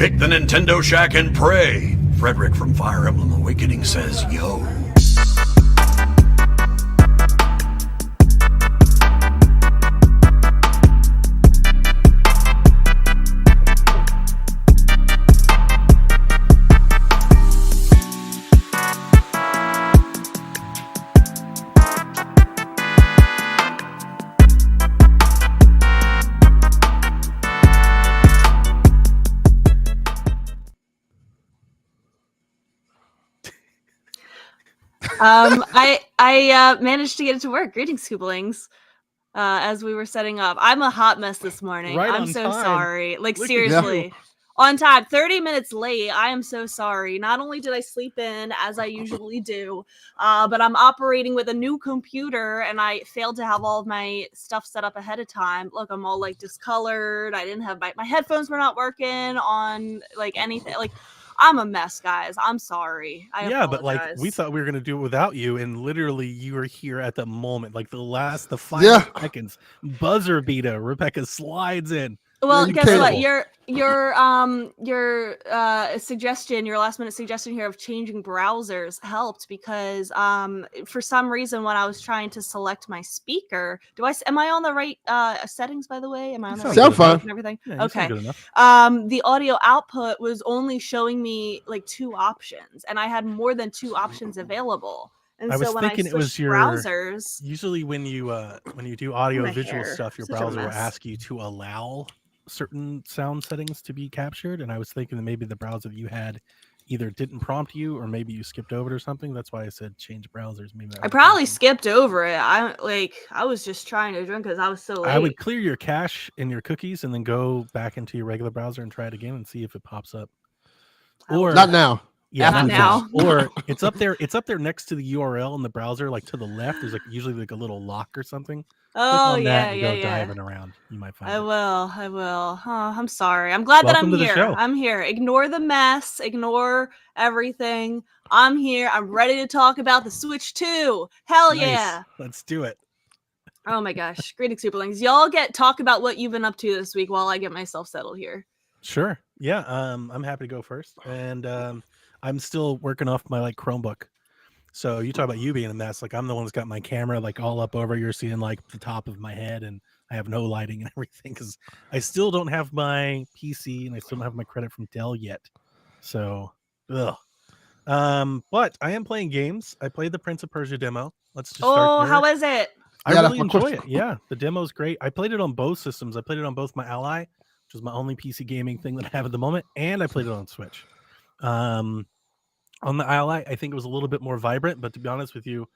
Pick the Nintendo Shack and pray. Frederick from Fire Emblem Awakening says, yo. I managed to get it to work. Greetings, Scooblings. As we were setting up, I'm a hot mess this morning. Right I'm on so time. sorry. Like, Look at seriously. you. On time, 30 minutes late. I am so sorry. Not only did I sleep in as I usually do, but I'm operating with a new computer and I failed to have all of my stuff set up ahead of time. Look, I'm all like discolored. I didn't have my headphones were not working on like anything. Like, I'm a mess, guys. I'm sorry. I apologize. But like we thought we were gonna do it without you, and literally you were here at the moment, like the final seconds. Buzzer beater. Rebecca slides in. Well, you guess can't- what? Your suggestion, your last minute suggestion here of changing browsers helped because for some reason when I was trying to select my speaker, am I on the right settings, by the way? Am I on the right sound fine. and everything? Yeah, okay. good enough. The audio output was only showing me like 2 options, and I had more than 2 options available. And I was so when thinking I it was switched your browsers, usually when you do audio my visual hair. stuff, your Such a browser will mess. ask you to allow certain sound settings to be captured, and I was thinking that maybe the browser that you had either didn't prompt you or maybe you skipped over it or something. That's why I said change browsers. Maybe that I was probably something. skipped over it. I was just trying to drink because I was so late. I would clear your cache and your cookies and then go back into your regular browser and try it again and see if it pops up. Or Not now. Yeah, Not now. Or it's up there next to the URL in the browser, like to the left. There's like usually like a little lock or something. Click Oh on that yeah, and yeah, go yeah. diving around. You might find I it. will. Oh, I'm sorry. I'm glad Welcome that to the I'm here. show. I'm here. Ignore the mess. Ignore everything. I'm here. I'm ready to talk about the Switch 2. Hell Nice. yeah. Let's do it. Oh my gosh. Greetings, Superlings. Y'all talk about what you've been up to this week while I get myself settled here. Sure. Yeah. I'm happy to go first. And I'm still working off my like Chromebook. So you talk about you being a mess. Like I'm the one that's got my camera like all up over. You're seeing like the top of my head, and I have no lighting and everything because I still don't have my PC and I still don't have my credit from Dell yet. So, ugh. But I am playing games. I played the Prince of Persia demo. Let's just start there. How is it? I Yeah, really that's my enjoy question. it. Yeah, the demo's great. I played it on both systems. I played it on both my Ally, which is my only PC gaming thing that I have at the moment, and I played it on Switch. On the Ally, I think it was a little bit more vibrant, but to be honest with you,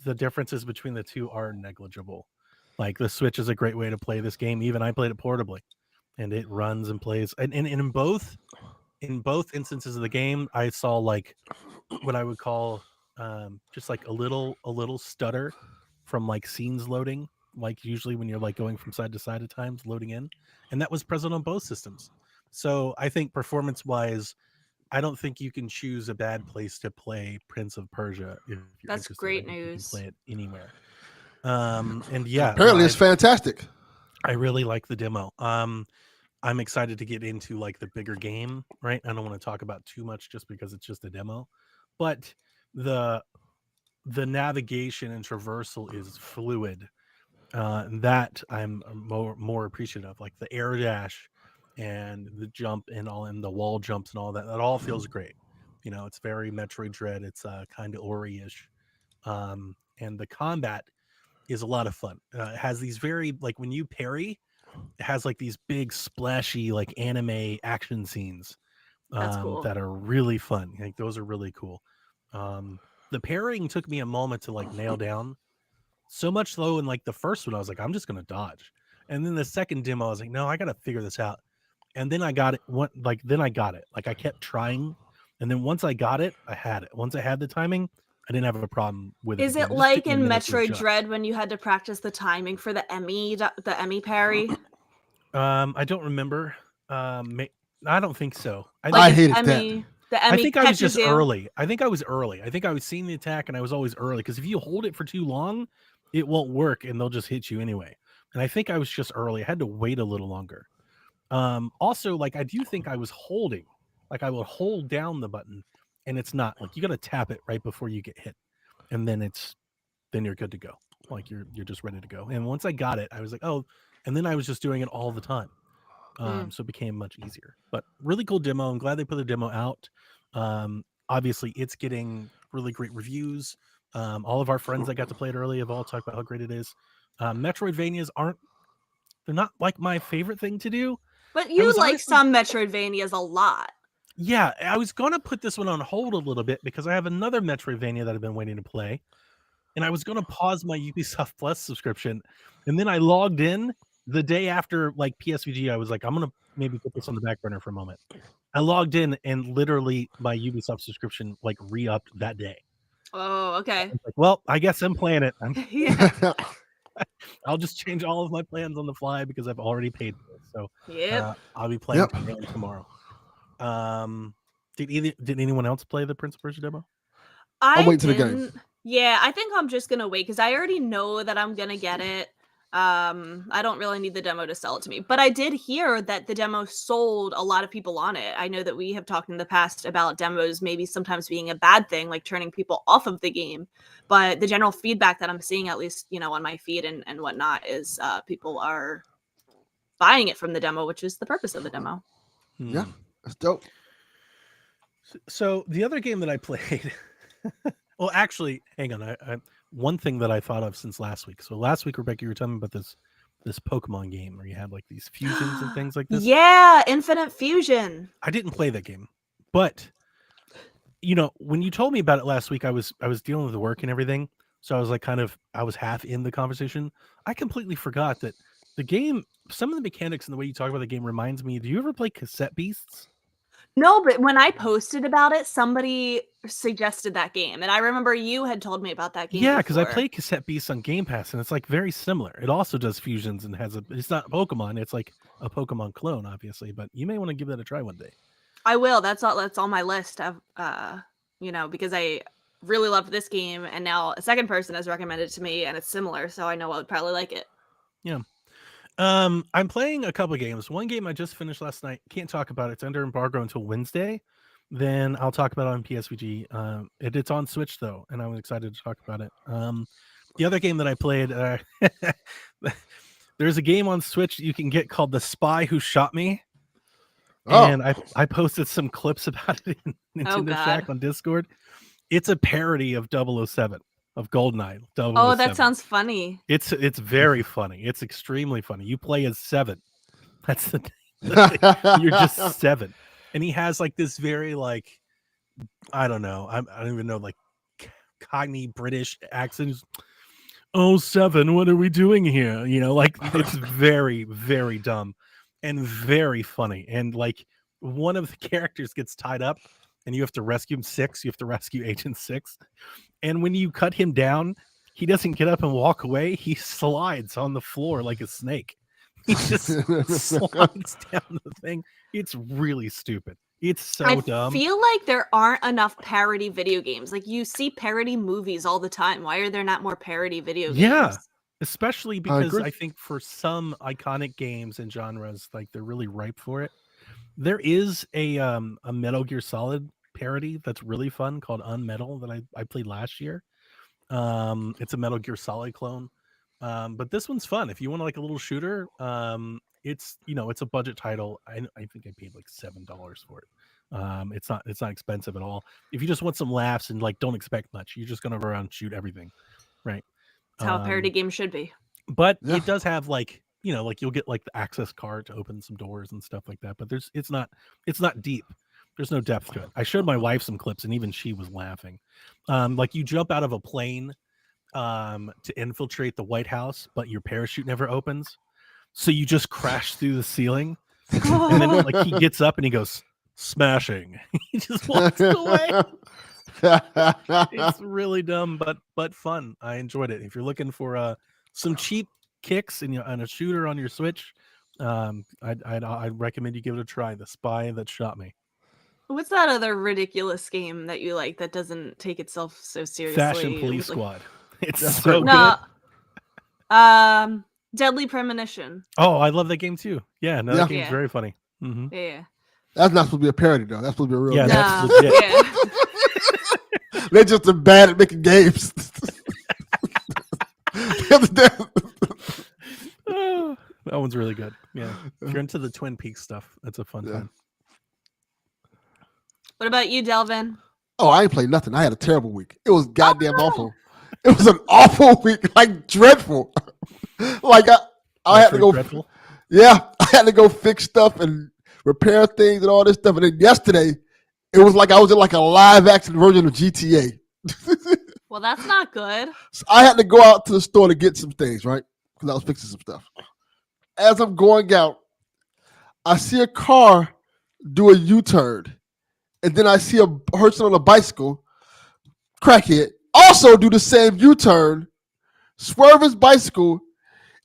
the differences between the two are negligible. Like the Switch is a great way to play this game. Even I played it portably, and it runs and plays. And in both instances of the game, I saw like what I would call just like a little stutter from like scenes loading, like usually when you're like going from side to side at times loading in, and that was present on both systems. So I think performance wise, I don't think you can choose a bad place to play Prince of Persia if you're That's interested. great I think news. you can play it anywhere. And yeah, Apparently, it's fantastic. I really like the demo. I'm excited to get into like the bigger game, right? I don't want to talk about too much just because it's just a demo, but the navigation and traversal is fluid. That I'm more appreciative of, like the air dash and the jump and the wall jumps and all that. That all feels great. You know, it's very Metroid Dread. It's kind of Ori-ish. And the combat is a lot of fun. It has these very like when you parry, it has like these big splashy like anime action scenes That's cool. that are really fun. Like those are really cool. The parrying took me a moment to like nail down. So much so in like the first one, I was like, I'm just gonna dodge. And then the second demo, I was like, no, I gotta figure this out. And then I got it. Then I got it. Like I kept trying, and then once I got it, I had it. Once I had the timing, I didn't have a problem with it. Is it like in Metroid Dread when you had to practice the timing for the Emmy parry? I don't remember. I don't think so. I hated that. The Emmy I think I was catches just you. early. I think I was early. I think I was seeing the attack and I was always early because if you hold it for too long, it won't work and they'll just hit you anyway. And I think I was just early. I had to wait a little longer. Also, like I do think I was holding Like I will hold down the button, and it's not like you got to tap it right before you get hit, and then you're good to go. Like you're just ready to go. And once I got it, I was like, oh, and then I was just doing it all the time. So it became much easier. But really cool demo. I'm glad they put the demo out. Obviously, it's getting really great reviews. All of our friends that got to play it early have all talked about how great it is. Metroidvanias they're not like my favorite thing to do. But you was like honestly- some Metroidvanias a lot. Yeah, I was gonna put this one on hold a little bit because I have another Metroidvania that I've been waiting to play, and I was gonna pause my Ubisoft Plus subscription, and then I logged in the day after like PSVG. I was like, I'm gonna maybe put this on the back burner for a moment. I logged in, and literally my Ubisoft subscription like re-upped that day. Oh, okay. I was like, well, I guess I'm playing it. Yeah. I'll just change all of my plans on the fly because I've already paid for it. So Yep. I'll be playing Yep. today and tomorrow. Did anyone else play the Prince of Persia demo? I'll wait till the game. didn't. Yeah, I think I'm just gonna wait because I already know that I'm gonna get it. I don't really need the demo to sell it to me, but I did hear that the demo sold a lot of people on it. I know that we have talked in the past about demos maybe sometimes being a bad thing, like turning people off of the game. But the general feedback that I'm seeing, at least on my feed and whatnot, is people are buying it from the demo, which is the purpose of the demo. Yeah, that's dope. So the other game that I played, well, actually, hang on. I one thing that I thought of since last week. So last week, Rebecca, you were telling me about this Pokemon game where you had like these fusions and things like this. Yeah, Infinite Fusion. I didn't play that game, but when you told me about it last week, I was dealing with work and everything, so I was like I was half in the conversation. I completely forgot that the game, some of the mechanics and the way you talk about the game reminds me. Do you ever play Cassette Beasts? No, but when I posted about it, somebody suggested that game, and I remember you had told me about that game. Yeah, because I before. played Cassette Beasts on Game Pass, and it's like very similar. It also does fusions and it's not Pokemon, it's like a Pokemon clone, obviously, but you may want to give that a try one day. I will. That's on my list of because I really loved this game, and now a second person has recommended it to me, and it's similar, so I know I would probably like it. Yeah. I'm playing a couple of games. One game I just finished last night. Can't talk about it. It's under embargo until Wednesday. Then I'll talk about it on PSVG. It's on Switch though, and I'm excited to talk about it. The other game that I played, there's a game on Switch you can get called The Spy Who Shot Me. Oh, And I posted some clips about it in Nintendo Shack on Discord. It's a parody of 007, of GoldenEye. 007. Oh, that sounds funny. It's very funny. It's extremely funny. You play as Seven. That's the thing. You're just Seven. And he has like this very like, I don't know. I don't even know, like Cockney British accent. Oh, Seven, what are we doing here? Like it's very, very dumb and very funny. And like one of the characters gets tied up and you have to rescue him. You have to rescue Agent 6. And when you cut him down, he doesn't get up and walk away. He slides on the floor like a snake. He just slides down the thing. It's really stupid. It's so dumb. I feel like there aren't enough parody video games. Like you see parody movies all the time. Why are there not more parody video games? Yeah, especially because agree. I think for some iconic games and genres, like they're really ripe for it. There is a Metal Gear Solid parody that's really fun called Unmetal that I played last year. It's a Metal Gear Solid clone. But this one's fun. If you want like a little shooter, it's it's a budget title. I think I paid like $7 for it. It's not expensive at all. If you just want some laughs and like don't expect much, you're just gonna go around and shoot everything, right? That's how a parody game should be. But Yeah. it does have like like you'll get like the access card to open some doors and stuff like that. But it's not deep. There's no depth to it. I showed my wife some clips and even she was laughing. Like you jump out of a plane to infiltrate the White House, but your parachute never opens. So you just crash through the ceiling. And then like he gets up and he goes, smashing. He just walks away. It's really dumb, but fun. I enjoyed it. If you're looking for some cheap kicks and a shooter on your Switch, I'd recommend you give it a try. The Spy That Shot Me. What's that other ridiculous game that you like that doesn't take itself so seriously? Fashion Police Like, Squad. It's That's so no. good. Deadly Premonition. Oh, I love that game too. Yeah, no, Yeah. that game's Yeah. very funny. Mm-hmm. Yeah. That's not supposed to be a parody, though. That's supposed to be a real Yeah, game. that's legit. Yeah. They're just bad at making games. That one's really good. Yeah. If you're into the Twin Peaks stuff, that's a fun time. What about you, Delvin? Oh, I ain't played nothing. I had a terrible week. It was goddamn awful. It was an awful week, like dreadful. Like I had to go. Dreadful? Yeah, I had to go fix stuff and repair things and all this stuff. And then yesterday, it was like I was in like a live action version of GTA. Well, that's not good. So I had to go out to the store to get some things, right? Because I was fixing some stuff. As I'm going out, I see a car do a U-turn. And then I see a person on a bicycle, crackhead, also do the same U-turn, swerve his bicycle,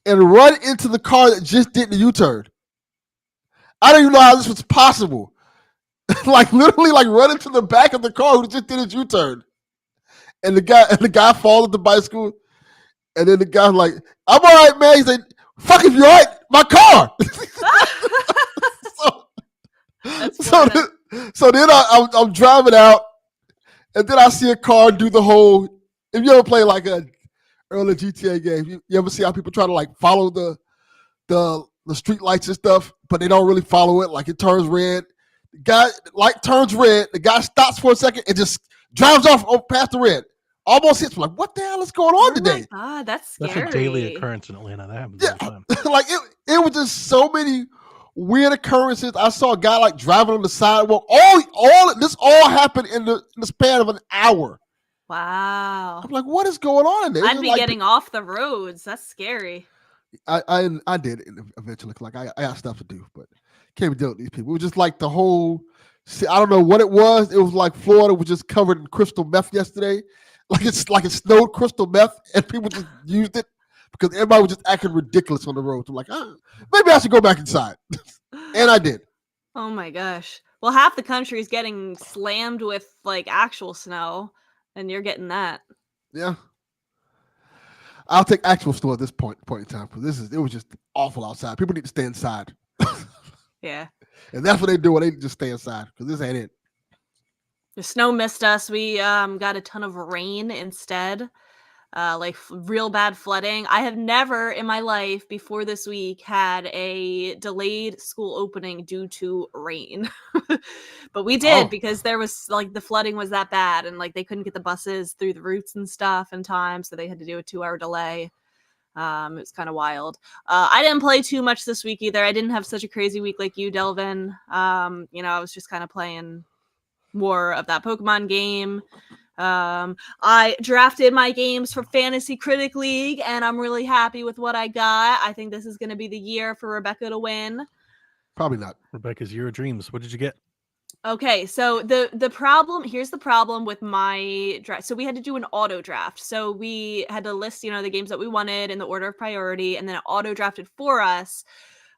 and run into the car that just did the U-turn. I don't even know how this was possible. Like literally, like run into the back of the car who just did his U-turn. And the guy falls off the bicycle, and then the guy's like, "I'm all right, man." He's like, "Fuck if you're all right, my car." So then I'm driving out, and then I see a car do the whole. If you ever play like a early GTA game, you ever see how people try to like follow the street lights and stuff, but they don't really follow it. Like it turns red, the guy light turns red, the guy stops for a second and just drives off past the red. Almost hits me like, what the hell is going on today? Oh my God, that's scary. That's a daily occurrence in Atlanta. That happens all the time. Like it was just so many weird occurrences. I saw a guy like driving on the sidewalk. This all happened in the span of an hour. Wow. I'm like, what is going on in there? I'd be getting off the roads. That's scary. I did eventually. Like I got stuff to do, but can't be dealing with these people. It was just like the whole. I don't know what it was. It was like Florida was just covered in crystal meth yesterday. Like it snowed crystal meth, and people just used it because everybody was just acting ridiculous on the road. So I'm like, maybe I should go back inside, and I did. Oh my gosh! Well, half the country is getting slammed with like actual snow, and you're getting that. Yeah, I'll take actual snow at this point in time because it was just awful outside. People need to stay inside. Yeah, and that's what they do. They just stay inside because this ain't it. The snow missed us. We got a ton of rain instead, like real bad flooding. I have never in my life before this week had a delayed school opening due to rain. But we did because there was like the flooding was that bad and like they couldn't get the buses through the routes and stuff in time. So they had to do a 2-hour delay. It was kind of wild. I didn't play too much this week either. I didn't have such a crazy week like you, Delvin. I was just kind of playing more of that Pokemon game. I drafted my games for Fantasy Critic League, and I'm really happy with what I got. I think this is going to be the year for Rebecca to win. Probably not. Rebecca's year of dreams. What did you get? Okay, so here's the problem with my draft. So we had to do an auto draft. So we had to list, the games that we wanted in the order of priority, and then it auto drafted for us.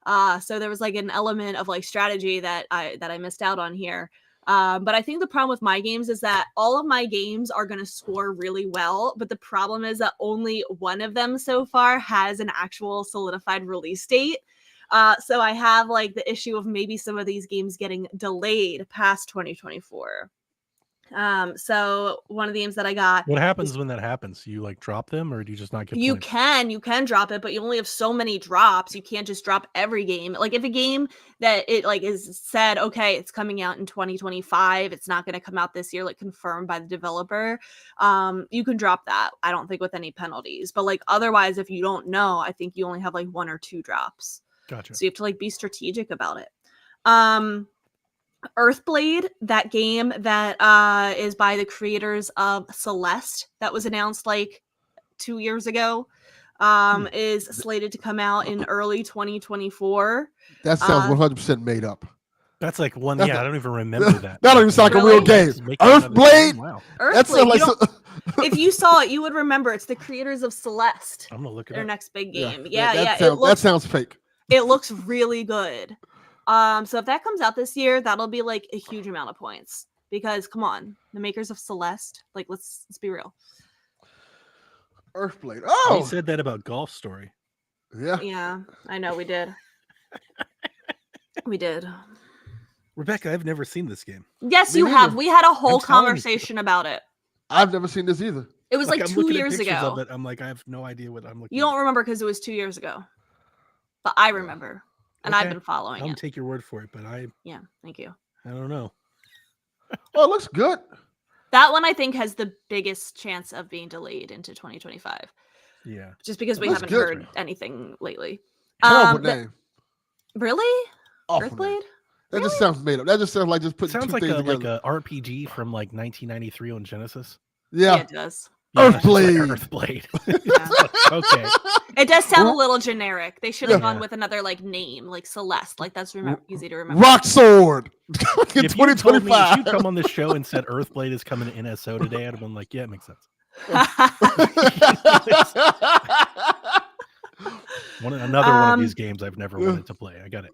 So there was like an element of like strategy that I missed out on here. But I think the problem with my games is that all of my games are going to score really well. But the problem is that only one of them so far has an actual solidified release date. So I have like the issue of maybe some of these games getting delayed past 2024. So one of the games that I got. What happens when that happens? You like drop them, or do you just not get? You can drop it, but you only have so many drops. You can't just drop every game. Like if a game that it like is said, okay, it's coming out in 2025, it's not going to come out this year, like confirmed by the developer. You can drop that. I don't think with any penalties, but like otherwise, if you don't know, I think you only have like 1 or 2 drops. Gotcha. So you have to like be strategic about it. Earthblade, that game that is by the creators of Celeste that was announced like 2 years ago, is slated to come out in early 2024. That sounds 100% made up. That's like one. I don't even remember that. That don't even sound like a real game. Earthblade. Wow. That sounds like if you saw it, you would remember. It's the creators of Celeste. I'm gonna look at their next big game. That sounds fake. It looks really good. So if that comes out this year, that'll be like a huge amount of points because come on, the makers of Celeste, like let's be real. Earthblade. Oh, you said that about Golf Story. Yeah. Yeah, I know we did. We did. Rebecca, I've never seen this game. Yes, Me you have. neither. We had a whole I'm telling you. conversation about it. I've never seen this either. It was like I'm 2 looking at years pictures ago. of it. I'm like, I have no idea what I'm looking. You don't remember because it was 2 years ago, but I remember, and I've Okay. been following I'll it. take your word for it, but I Thank you. don't know. Oh, it looks good. That one I think has the biggest chance of being delayed into 2025, Yeah. just because we That's haven't good. heard anything lately. Terrible the- name. Really? Awful name. Earthblade? That just sounds made up. That just sounds like just putting Sounds two like things a together. RPG from like 1993 on Genesis. Yeah, Yeah. it does. Yeah, it's just like Earthblade. Earthblade. Yeah. Okay. It does sound a little generic. They should have Yeah. gone with another like name, like Celeste. Like that's easy to remember. Rock Sword. In If you told me, if 2025. you come on this show and said Earthblade is coming to NSO today, I'd have been like, yeah, it makes sense. Another one of these games I've never wanted to play. I got it.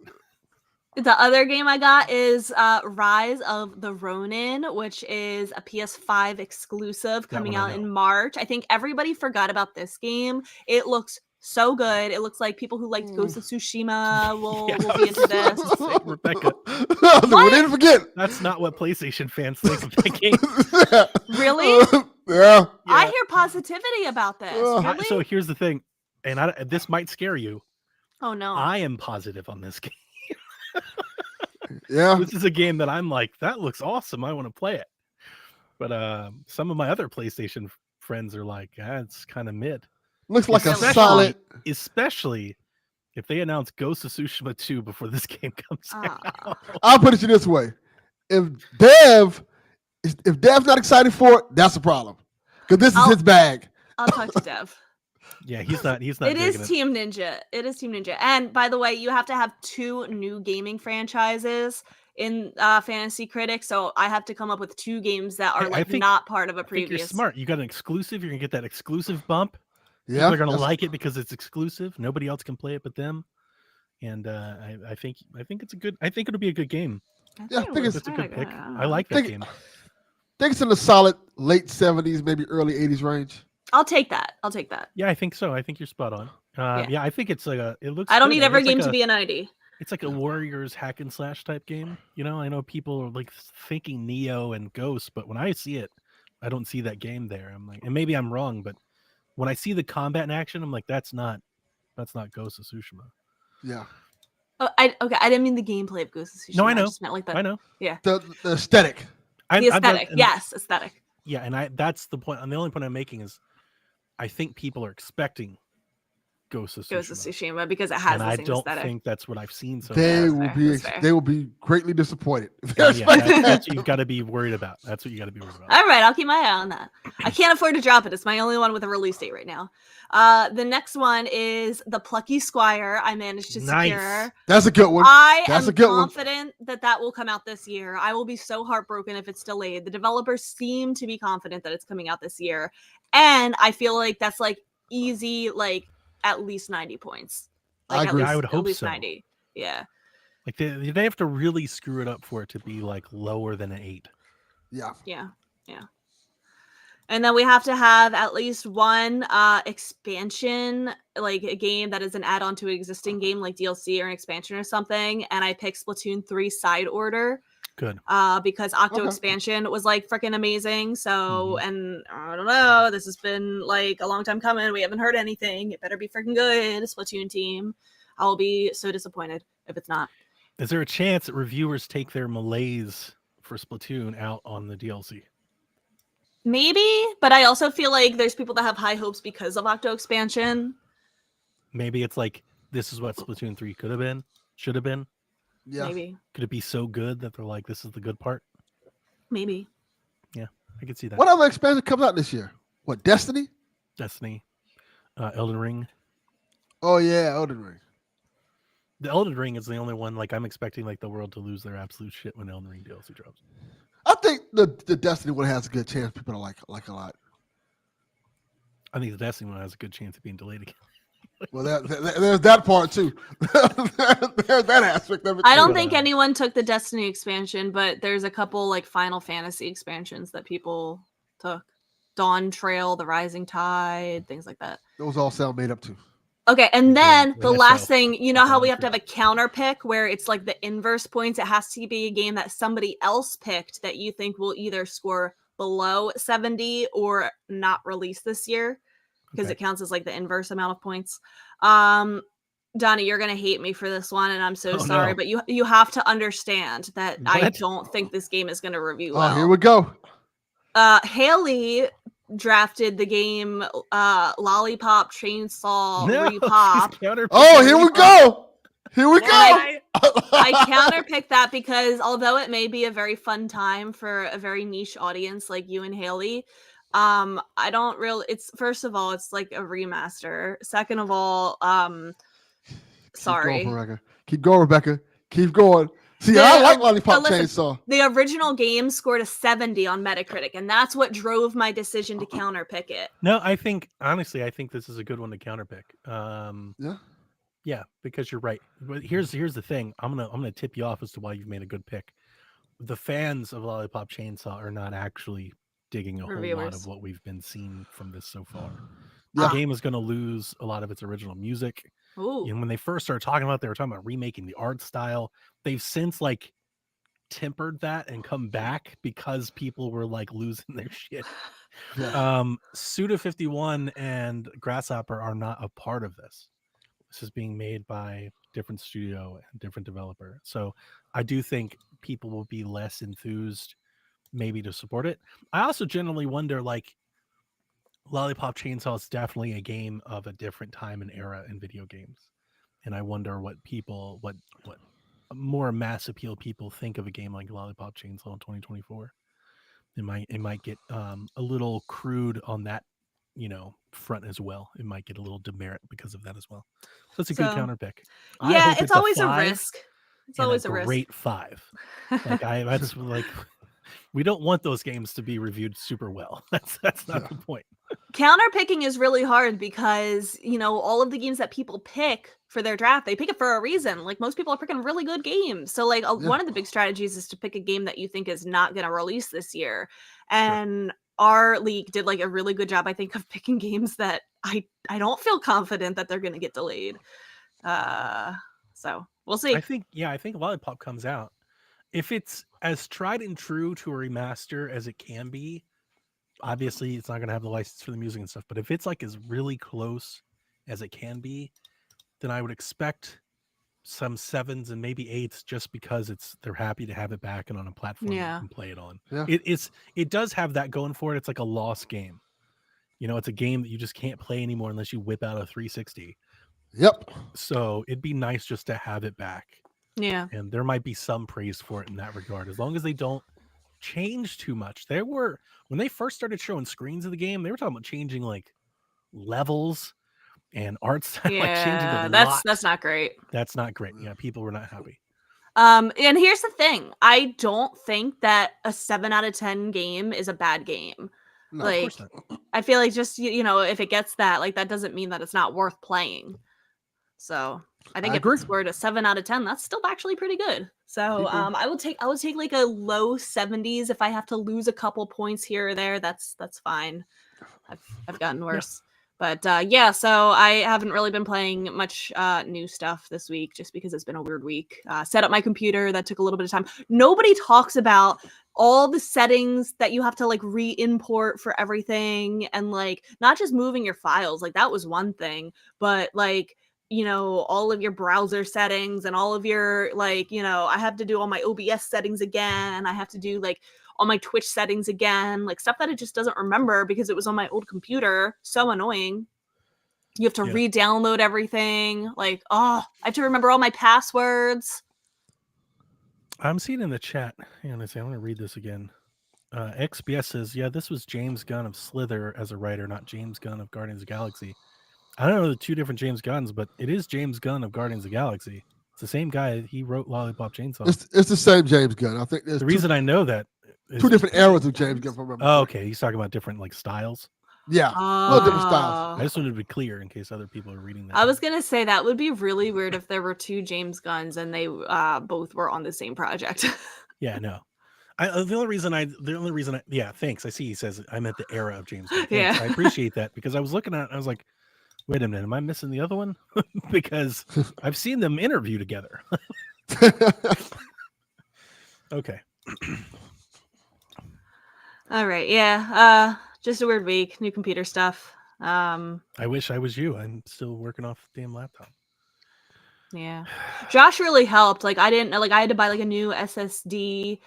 The other game I got is Rise of the Ronin, which is a PS5 exclusive coming one I out in know. March. I think everybody forgot about this game. It looks so good. It looks like people who liked Ghost of Tsushima will be into this. Rebecca, We didn't forget. that's not what PlayStation fans think of that game. Really? Yeah. I hear positivity about this. Really? So here's the thing, and this might scare you. Oh no. I am positive on this game. Yeah. This is a game that I'm like, that looks awesome. I want to play it. But some of my other PlayStation friends are like, it's kind of mid. Looks like a Especially- solid. Especially if they announce Ghost of Tsushima 2 before this game comes out. I'll put it to you this way: if Dev's not excited for it, that's a problem. Because this is his bag. I'll talk to Dev. Yeah, he's not. It digging is Team Ninja. It is Team Ninja. And by the way, you have to have 2 new gaming franchises in Fantasy Critic. So I have to come up with 2 games that are I think- not part of a I think you're previous. smart. You got an exclusive. You're gonna get that exclusive bump. Yeah. People are gonna that's- like it because it's exclusive. Nobody else can play it but them. And I think it's a good. I think it'll be a good game. Yeah, I think was It's a kinda good pick. I I don't know. like that Think- game. I think it's in the solid late 70s, maybe early 80s range. I'll take that. Yeah, I think so. I think you're spot on. Yeah, I think it's like it looks. I don't good. need every It's like game to be a 90. It's like a Warriors hack and slash type game. You know, I know people are like thinking Neo and Ghost, but when I see it, I don't see that game there. I'm like, and maybe I'm wrong, but when I see the combat in action, I'm like, that's not Ghost of Tsushima. Yeah. Oh, I didn't mean the gameplay of Ghost of Tsushima. No, I know. just meant like the, I know. The aesthetic. the aesthetic. Yes, aesthetic. Yeah, and that's the point. And the only point I'm making is, I think people are expecting Ghost of Tsushima. Ghost of Tsushima because it has and the I same don't aesthetic. think that's what I've seen so They far. will fair, be that's fair. they will be greatly disappointed. Yeah, that's what you've got to be worried about. That's what you got to be worried about. All right, I'll keep my eye on that. I can't afford to drop it. It's my only one with a release date right now. The next one is The Plucky Squire. I managed to Nice. secure. That's a good one. I That's am a good one. confident that will come out this year. I will be so heartbroken if it's delayed. The developers seem to be confident that it's coming out this year. And I feel like that's like easy, like at least 90 points. I Like agree. I would at hope least so. 90. Yeah. Like they have to really screw it up for it to be like lower than an 8. Yeah. Yeah. And then we have to have at least one expansion, like a game that is an add-on to an existing game, like DLC or an expansion or something. And I picked Splatoon 3 Side Order Good. because Octo Okay. Expansion was like freaking amazing. So, Mm-hmm. and I don't know, this has been like a long time coming. We haven't heard anything. It better be freaking good, Splatoon team. I will be so disappointed if it's not. Is there a chance that reviewers take their malaise for Splatoon out on the DLC? Maybe, but I also feel like there's people that have high hopes because of Octo Expansion. Maybe it's like, this is what Splatoon 3 could have been, should have been. Yeah. Maybe. Could it be so good that they're like, this is the good part? Maybe. I could see that. What other expansion comes out this year? What, Destiny? Destiny, Elden Ring. Oh yeah, Elden Ring. The Elden Ring is the only one, like, I'm expecting like the world to lose their absolute shit when Elden Ring DLC drops. I think the Destiny one has a good chance. People are like a lot. I think the Destiny one has a good chance of being delayed again. Well, there's that part too. There's that aspect of it. I don't too. think anyone took the Destiny expansion, but there's a couple like Final Fantasy expansions that people took. Dawn Trail, The Rising Tide, things like that. Those all sound made up too. Okay, and then the That's last so- thing, you know how we going have to have a counter pick where it's like the inverse points? It has to be a game that somebody else picked that you think will either score below 70 or not release this year, because Okay. it counts as like the inverse amount of points. Donnie, you're gonna hate me for this one, and I'm so Oh, sorry, no. but you have to understand that I What? don't think this game is gonna review Oh, well. here we go. Haley drafted the game Lollipop Chainsaw No, Repop. she's counterpicking Oh, here we Repop. go. Here we go. Why? I counterpicked that because although it may be a very fun time for a very niche audience like you and Haley, I don't really. It's first of all, it's like a remaster. Second of all, sorry. Keep going, Rebecca. Keep going, Rebecca. Keep going. See, The- I like Lollipop listen, Chainsaw. The original game scored a 70 on Metacritic, and that's what drove my decision to counterpick it. No, I think honestly, I think this is a good one to counterpick. Yeah. Yeah, because you're right. But here's the thing. I'm gonna tip you off as to why you've made a good pick. The fans of Lollipop Chainsaw are not actually digging a whole lot Reviewers. of what we've been seeing from this so far. Yeah. The game is going to lose a lot of its original music. Ooh. And when they first started talking about it, they were talking about remaking the art style. They've since like tempered that and come back because people were like losing their shit. Yeah. Suda 51 and Grasshopper are not a part of this. This is being made by different studio and different developer. So I do think people will be less enthused maybe to support it. I also generally wonder, like, Lollipop Chainsaw is definitely a game of a different time and era in video games. And I wonder what people, what more mass appeal people think of a game like Lollipop Chainsaw in 2024. It might get a little crude on that, front as well. It might get a little demerit because of that as well. So it's a good counter pick. Yeah, it's always a risk. It's always a risk. Great 5. Like that's like we don't want those games to be reviewed super well. That's not the point. Counterpicking is really hard because, all of the games that people pick for their draft, they pick it for a reason. Like most people are picking really good games. So like one of the big strategies is to pick a game that you think is not going to release this year. And our league did like a really good job, I think, of picking games that I don't feel confident that they're going to get delayed. So we'll see. I think Lollipop comes out. If it's as tried and true to a remaster as it can be, obviously it's not going to have the license for the music and stuff, but if it's like as really close as it can be, then I would expect some 7s and maybe 8s just because they're happy to have it back and on a platform you can play it on. Yeah. It does have that going for it. It's like a lost game. It's a game that you just can't play anymore unless you whip out a 360. Yep. So it'd be nice just to have it back. Yeah. And there might be some praise for it in that regard, as long as they don't change too much. When they first started showing screens of the game, they were talking about changing like levels and art style. Yeah, like changing that's not great. That's not great. Yeah, people were not happy. And here's the thing. I don't think that a 7 out of 10 game is a bad game. No, like, of course not. I feel like just, if it gets that, like, that doesn't mean that it's not worth playing. So I think if agree. it scored a 7 out of 10, that's still actually pretty good. So I would take like a low 70s if I have to lose a couple points here or there. That's fine. I've gotten worse. But so I haven't really been playing much new stuff this week just because it's been a weird week. Set up my computer, that took a little bit of time. Nobody talks about all the settings that you have to like re-import for everything, and like not just moving your files, like that was one thing, but like all of your browser settings and all of your like I have to do all my OBS settings again. I have to do like all my Twitch settings again, like stuff that it just doesn't remember because it was on my old computer. So annoying. You have to re-download everything. Like, I have to remember all my passwords. I'm seeing in the chat. Hang on a second, I'm going to read this again. XBS says, yeah, this was James Gunn of Slither as a writer, not James Gunn of Guardians of the Galaxy. I don't know the two different James Gunns, but it is James Gunn of Guardians of the Galaxy. It's the same guy. He wrote Lollipop Chainsaw. It's the same James Gunn. I think there's reason I know that is two different eras of James Gunn. If I remember. Oh, okay. He's talking about different like styles. Yeah, a little different styles. I just wanted to be clear in case other people are reading that. I was gonna say that would be really weird if there were two James Gunns and they both were on the same project. Yeah, no. The only reason yeah, thanks. I see he says I meant the era of James Gunn. Thanks. Yeah. I appreciate that because I was looking at it and I was like, Wait a minute, am I missing the other one? Because I've seen them interview together. Okay. All right, yeah. Just a weird week. New computer stuff. I wish I was you. I'm still working off the damn laptop. Yeah. Josh really helped. Like I had to buy like a new SSD,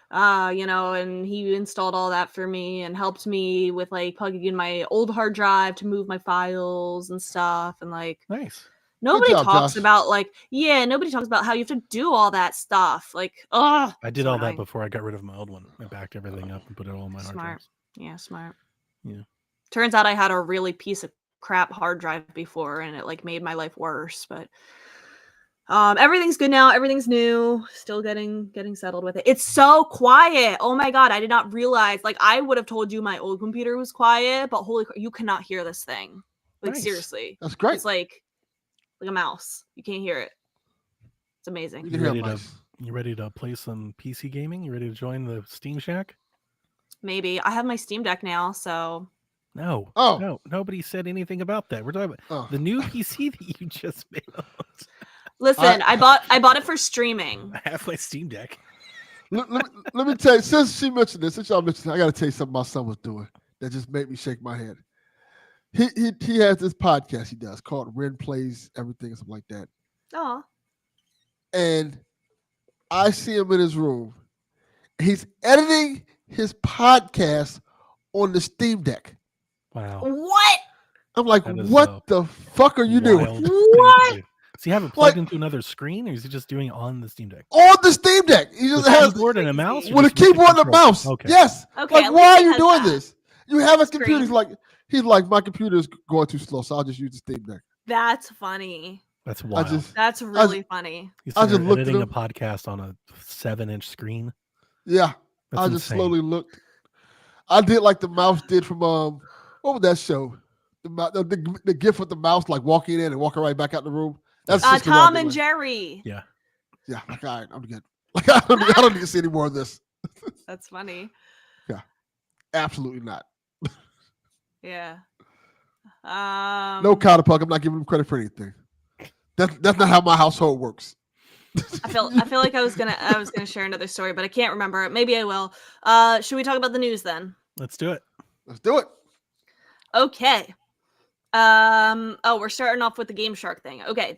and he installed all that for me and helped me with like plugging in my old hard drive to move my files and stuff. And like Nice. nobody job, talks Josh. about nobody talks about how you have to do all that stuff. Like, I did so all that annoying. before I got rid of my old one. I backed everything up and put it all on my hard Smart. drives. Yeah, smart. Yeah. Turns out I had a really piece of crap hard drive before and it like made my life worse, but everything's good now. Everything's new. Still getting settled with it. It's so quiet. Oh my god, I did not realize. Like I would have told you my old computer was quiet, but holy, you cannot hear this thing. Like Nice. seriously, That's great. it's like a mouse. You can't hear it. It's amazing. You You can hear ready to mice. you ready to play some PC gaming? You ready to join the Steam Shack? Maybe I have my Steam Deck now, so No. Oh. No, nobody said anything about that. We're talking about Oh. the new PC that you just built. listen. I bought it for streaming. I have my Steam Deck. Let me tell you, since y'all mentioned this, I got to tell you something my son was doing that just made me shake my head. He has this podcast he does called Ren Plays Everything, something like that. Oh, And I see him in his room. He's editing his podcast on the Steam Deck. Wow. what? I'm like, That is, what the fuck are you doing? Wild thing to What? do. Does he have it plugged Like- into another screen, or is he just doing it on the Steam Deck? On the Steam Deck. He just With a has keyboard and a mouse? or with a just with the keyboard and a controller? mouse. Okay. Yes. Okay, Like, at why least are he you has doing that. this? You have a Screen. computer. He's like, my computer's going too slow, so I'll just use the Steam Deck. That's funny. That's I wild. just, That's really funny. He's I just sitting there looked at editing a him. podcast on a 7-inch screen. yeah. That's I just insane. slowly looked. I did like the mouse did from what was that show? The gift with the mouse like walking in and walking right back out the room. That's just Tom and Jerry. Yeah. Yeah, like all right, I'm good. Like I don't need to see any more of this. That's funny. Absolutely not. Yeah. No counterpunk. I'm not giving him credit for anything. That's not how my household works. I feel like I was gonna share another story, but I can't remember it. Maybe I will. Should we talk about the news then? Let's do it. Let's do it. Okay. We're starting off with the GameShark thing. Okay.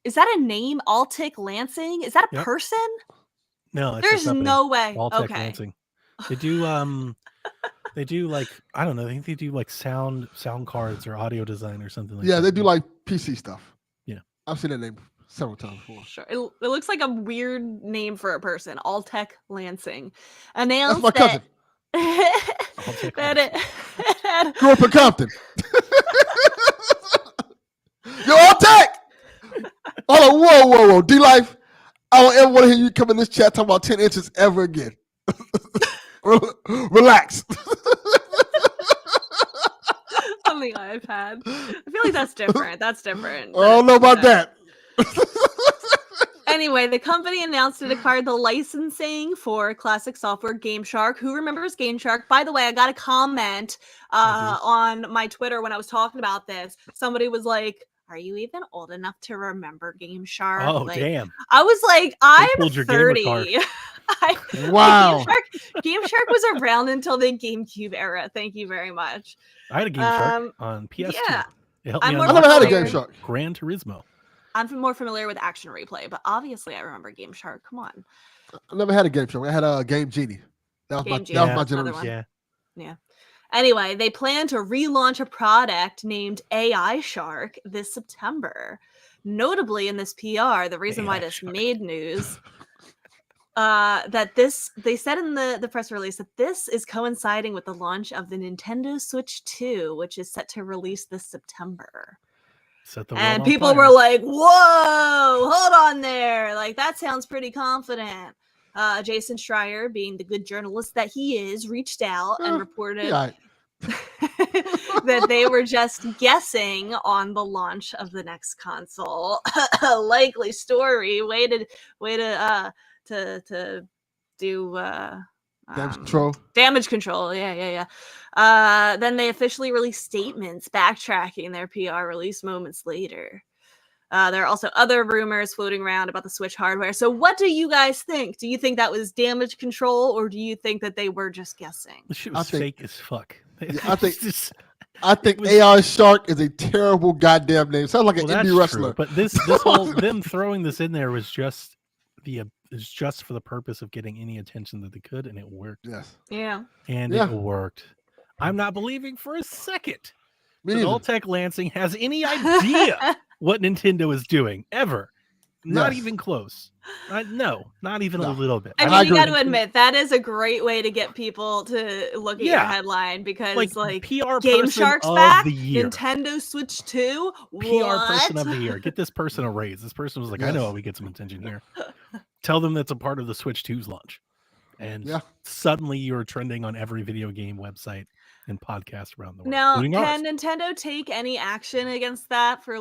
Is that a name? Altic Lansing? Is that a Yep. person? No, it's a There's company. no way. Alltech Okay. Lansing. They do like I don't know. I think they do like sound cards or audio design or something like that. Yeah, they do like PC stuff. Yeah. I've seen that name several times before. Sure. It looks like a weird name for a person. Alltech Lansing That's announced my cousin. Alltech that it Grew up in Compton. Yo, all tech. Oh, whoa. D-Life, I don't ever want to hear you come in this chat talking about 10 inches ever again. Relax. on the iPad. I feel like that's different. That's different. I don't know about that. Anyway, the company announced it acquired the licensing for classic software GameShark. Who remembers GameShark? By the way, I got a comment on my Twitter when I was talking about this. Somebody was like, "Are you even old enough to remember GameShark?" Oh, like, damn. I was like, "I'm pulled your gamer 30." card. Wow. GameShark was around until the GameCube era. Thank you very much. I had a GameShark on PS2. yeah. It helped I'm me more I never had a familiar- GameShark. Gran Turismo. I'm more familiar with Action Replay, but obviously I remember GameShark. Come on. I never had a GameShark. I had a Game Genie. That was Game my Genie, that was my another generation. one. Yeah. Anyway, they plan to relaunch a product named AI Shark this September. Notably in this PR, the reason why AI this Shark. made news, they said in the press release that this is coinciding with the launch of the Nintendo Switch 2, which is set to release this September. Set the world And on people fire. were like, whoa, hold on there. Like, that sounds pretty confident. Jason Schreier, being the good journalist that he is, reached out and reported Yeah, that they were just guessing on the launch of the next console. Likely story. Way to do Damage control. Damage control. Yeah. Then they officially released statements backtracking their PR release moments later. There are also other rumors floating around about the Switch hardware. So what do you guys think? Do you think that was damage control, or do you think that they were just guessing? This shit was fake as fuck. Yeah, I think AI Shark is a terrible goddamn name. Sounds like an indie wrestler. True, but this whole them throwing this in there was just for the purpose of getting any attention that they could, and it worked. Yes. Yeah. And it worked. I'm not believing for a second that Alltech Lansing has any idea what Nintendo is doing ever. Not even close. No, not even a little bit. I mean, you got to admit, that is a great way to get people to look at your headline, because like PR GameShark's back, Nintendo Switch 2, PR person of the year. Get this person a raise. This person was like, I know how we get some attention here. Tell them that's a part of the Switch 2's launch. And suddenly you're trending on every video game website and podcast around the world. Now, can Nintendo take any action against that for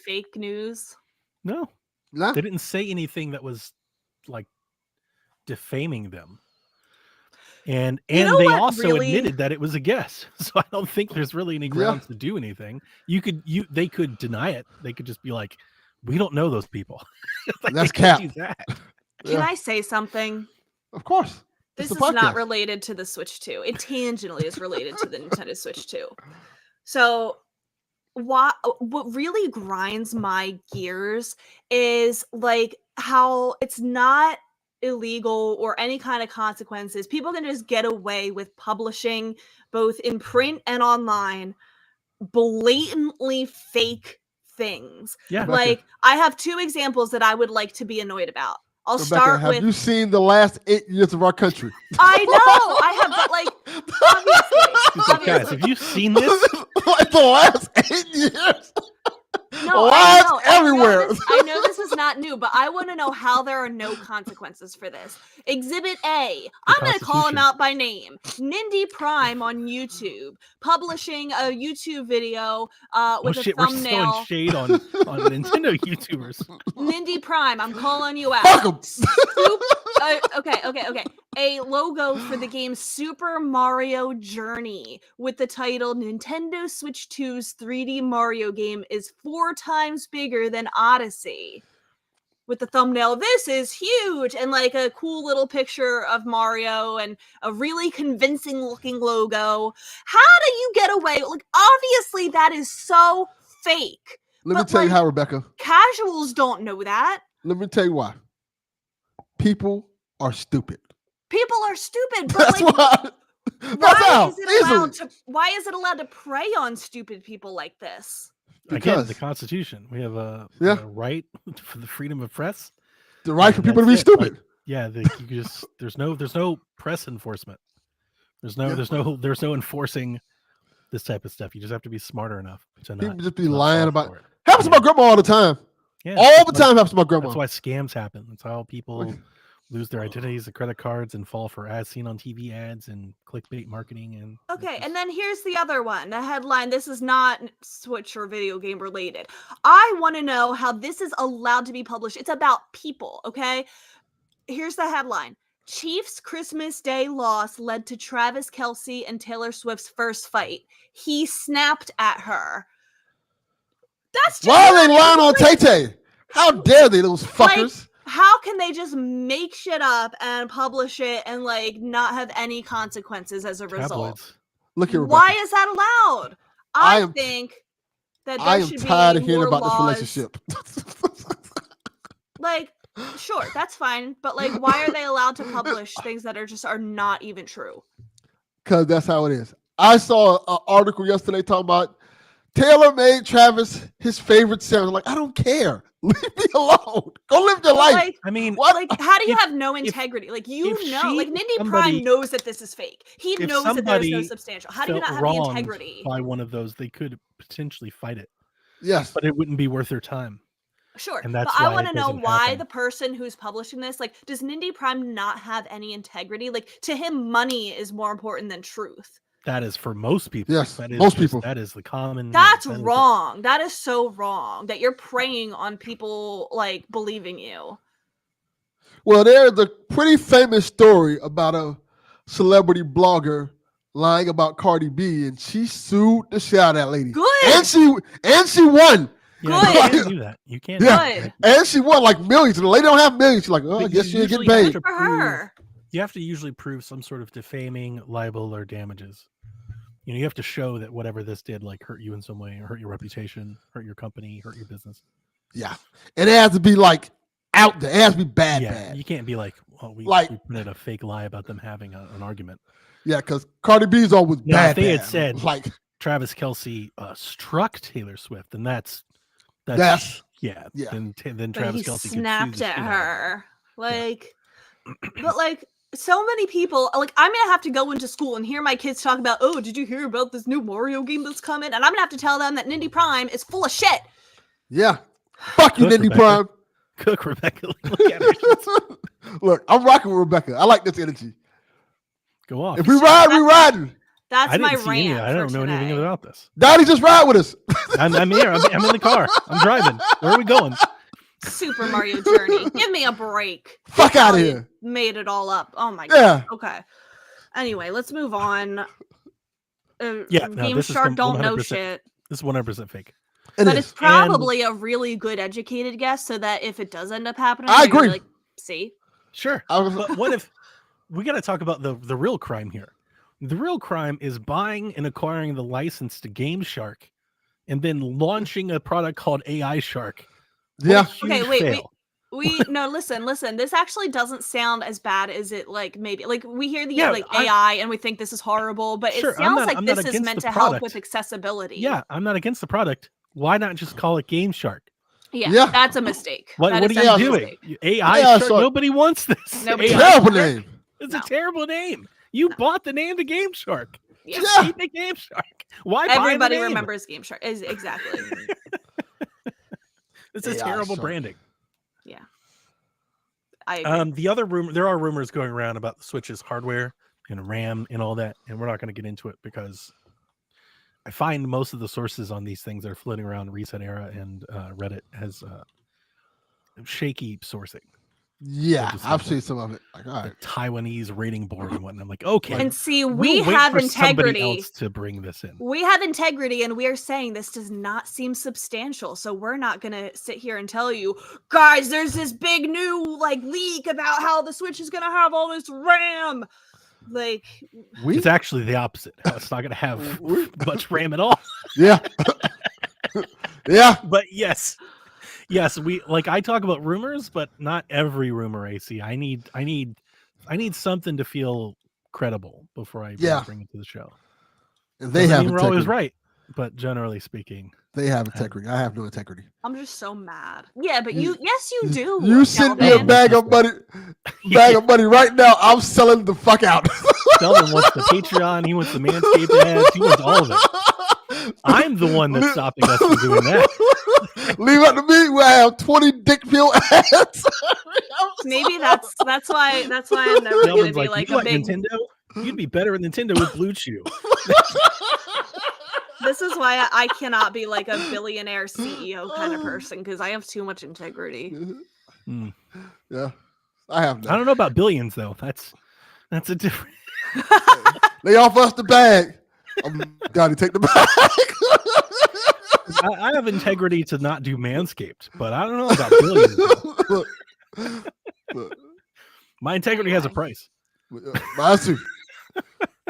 fake news? No. They didn't say anything that was like defaming them. And they also admitted that it was a guess. So I don't think there's really any grounds to do anything. They could deny it. They could just be like, we don't know those people. That's cap. Can I say something? Of course. This is not related to the Switch 2. It tangentially is related to the Nintendo Switch 2. So what really grinds my gears is like how it's not illegal or any kind of consequences. People can just get away with publishing, both in print and online, blatantly fake things. Yeah. Like, I have two examples that I would like to be annoyed about. I'll start with. Have you seen the last 8 years of our country? I know, I have, but like, obviously. Guys, have you seen this? Like the last 8 years? No, everywhere. I know this is not new, but I want to know how there are no consequences for this. Exhibit A. I'm going to call him out by name. Nindy Prime on YouTube, publishing a YouTube video with a thumbnail. We're throwing shade on Nintendo YouTubers. Nindy Prime, I'm calling you out. Okay. A logo for the game Super Mario Journey with the title Nintendo Switch 2's 3D Mario game is 4 times bigger than Odyssey. With the thumbnail, this is huge, and like a cool little picture of Mario and a really convincing looking logo. How do you get away? Like, obviously that is so fake. Let me tell you how, Rebecca. Casuals don't know that. Let me tell you why. People are stupid. People are stupid, but that's like, why. Why is it allowed to prey on stupid people like this? Again, the Constitution. We have a right for the freedom of press. The right for people to be stupid. There's no press enforcement. There's no enforcing this type of stuff. You just have to be smarter enough to not. People just be lying about it. Happens to my grandma all the time. Yeah, all the time happens to my grandma. That's why scams happen. That's how people lose their identities, the credit cards, and fall for as seen on TV ads and clickbait marketing. And and then here's the other one. The headline, this is not Switch or video game related. I want to know how this is allowed to be published. It's about people, okay? Here's the headline. Chiefs' Christmas Day loss led to Travis Kelce and Taylor Swift's first fight. He snapped at her. That's just why are they lying on Tay-Tay? How dare they, those fuckers? How can they just make shit up and publish it and like not have any consequences as a result? Look here, Rebecca. Why is that allowed? I think that there should be tired of hearing more about laws. this relationship. Like, sure, that's fine, but like, why are they allowed to publish things that are not even true? Because that's how it is. I saw an article yesterday talking about Taylor made Travis his favorite sandwich. I'm like, I don't care. Leave me alone. Go live your life. Like, I mean, what? Like, how do you have no integrity? Like, Nindy Prime knows that this is fake. He knows that there's no substantial. How do you not have the integrity? By one of those, they could potentially fight it. Yes, but it wouldn't be worth their time. Sure, and but I want to know why the person who's publishing this, like, does Nindy Prime not have any integrity? Like, to him, money is more important than truth. That is for most people. Yes, most people. That is the common. That's wrong. That is so wrong that you're preying on people like believing you. Well, there's a pretty famous story about celebrity blogger lying about Cardi B, and she sued the shit out of that lady. Good. And she won. Yeah, Good. you can't do that. You can't. Yeah. do that. And she won like millions. And the lady don't have millions. She's like, oh, I But guess you she ain't getting usually have paid. to For her. You have to usually prove some sort of defaming, libel, or damages. You have to show that whatever this did like hurt you in some way, or hurt your reputation, hurt your company, hurt your business. Yeah. And it has to be like out there. It has to be bad. You can't be like, well, we printed a fake lie about them having an argument. Yeah, because Cardi B's always Now, bad. if they had bad. said like Travis Kelce struck Taylor Swift, then that's yeah. Then But Travis he Kelce snapped could sue the at shit out of her. Like, but like so many people, like I'm gonna have to go into school and hear my kids talk about, oh, did you hear about this new Mario game that's coming? And I'm gonna have to tell them that Nindy Prime is full of shit. yeah. Fuck you, Cook, Nindy Rebecca. Prime. Cook, Rebecca. Look at her. Look, I'm rocking with Rebecca. I like this energy. Go off. If we ride, we riding. That's I my didn't see rant. any. I don't know anything about this. Donnie, just ride with us. I'm here. I'm in the car. I'm driving. Where are we going? Super Mario Journey. Give me a break. Fuck out of How here. you Made it all up. Oh my god. Yeah. Okay. Anyway, let's move on. Yeah, no, this is GameShark don't know 100%. shit. This is 100% fake. It But is. it's probably a really good educated guess, so that if it does end up happening, I you're agree. Like, see, Sure. I was- But what if we got to talk about the real crime here? The real crime is buying and acquiring the license to GameShark and then launching a product called AI Shark. What a Yeah. Okay, huge wait, fail. no, listen. This actually doesn't sound as bad as it like maybe like we hear the Yeah, like AI and we think this is horrible, but Sure, it I'm sounds not- like I'm not this is against meant the to help product. with accessibility. Yeah, I'm not against the product. Why not just call it GameShark? Yeah, that's a mistake. What That are is you definitely a doing? mistake. AI Yeah, Shark? so- Nobody wants this. Nobody AI wants Terrible Shark? name. It's No. a terrible name. You bought the name to GameShark. Yeah. Just Yeah. keep it GameShark. Why buy the Everybody name? remembers GameShark. Is exactly. It's a AI terrible Shark. branding. Yeah. I agree. The other rumor, there are rumors going around about the Switch's hardware and RAM and all that, and we're not going to get into it because I find most of the sources on these things that are floating around Reset Era and Reddit has shaky sourcing. Yeah. just I've like seen some of it. Like, all The right. Taiwanese rating board and whatnot. I'm like, okay, And see, we'll we wait have for somebody integrity. else to bring this in. We have integrity, and we are saying this does not seem substantial. So we're not gonna sit here and tell you, guys, there's this big new like leak about how the Switch is gonna have all this RAM. Like, We? It's actually the opposite. How it's not going to have much RAM at all. Yeah. Yeah. But yes, we like I talk about rumors, but not every rumor I see. I need something to feel credible before I Yeah. bring it to the show. And they Doesn't have mean we're always integrity. right, but generally speaking, They have integrity. I have no integrity. I'm just so mad. Yeah, but You- yes, you do. You send me a Calvin. bag of money right now. I'm selling the fuck out. Delvin wants the Patreon, he wants the Manscaped ads, he wants all of it. I'm the one that's stopping us from doing that. Leave it to me. Where I have 20 dick pill ads. Maybe that's why I'm never gonna Delvin's be like, like you a like big. Nintendo? You'd be better at Nintendo with Blue Chew. This is why I cannot be like a billionaire CEO kind of person because I have too much integrity. Hmm. Yeah, I have I none. don't know about billions though. That's a different. They offer us the bag. I'm gotta take the bag. I have integrity to not do Manscaped, but I don't know about billions. Though. Look, My integrity has a price. mine's too.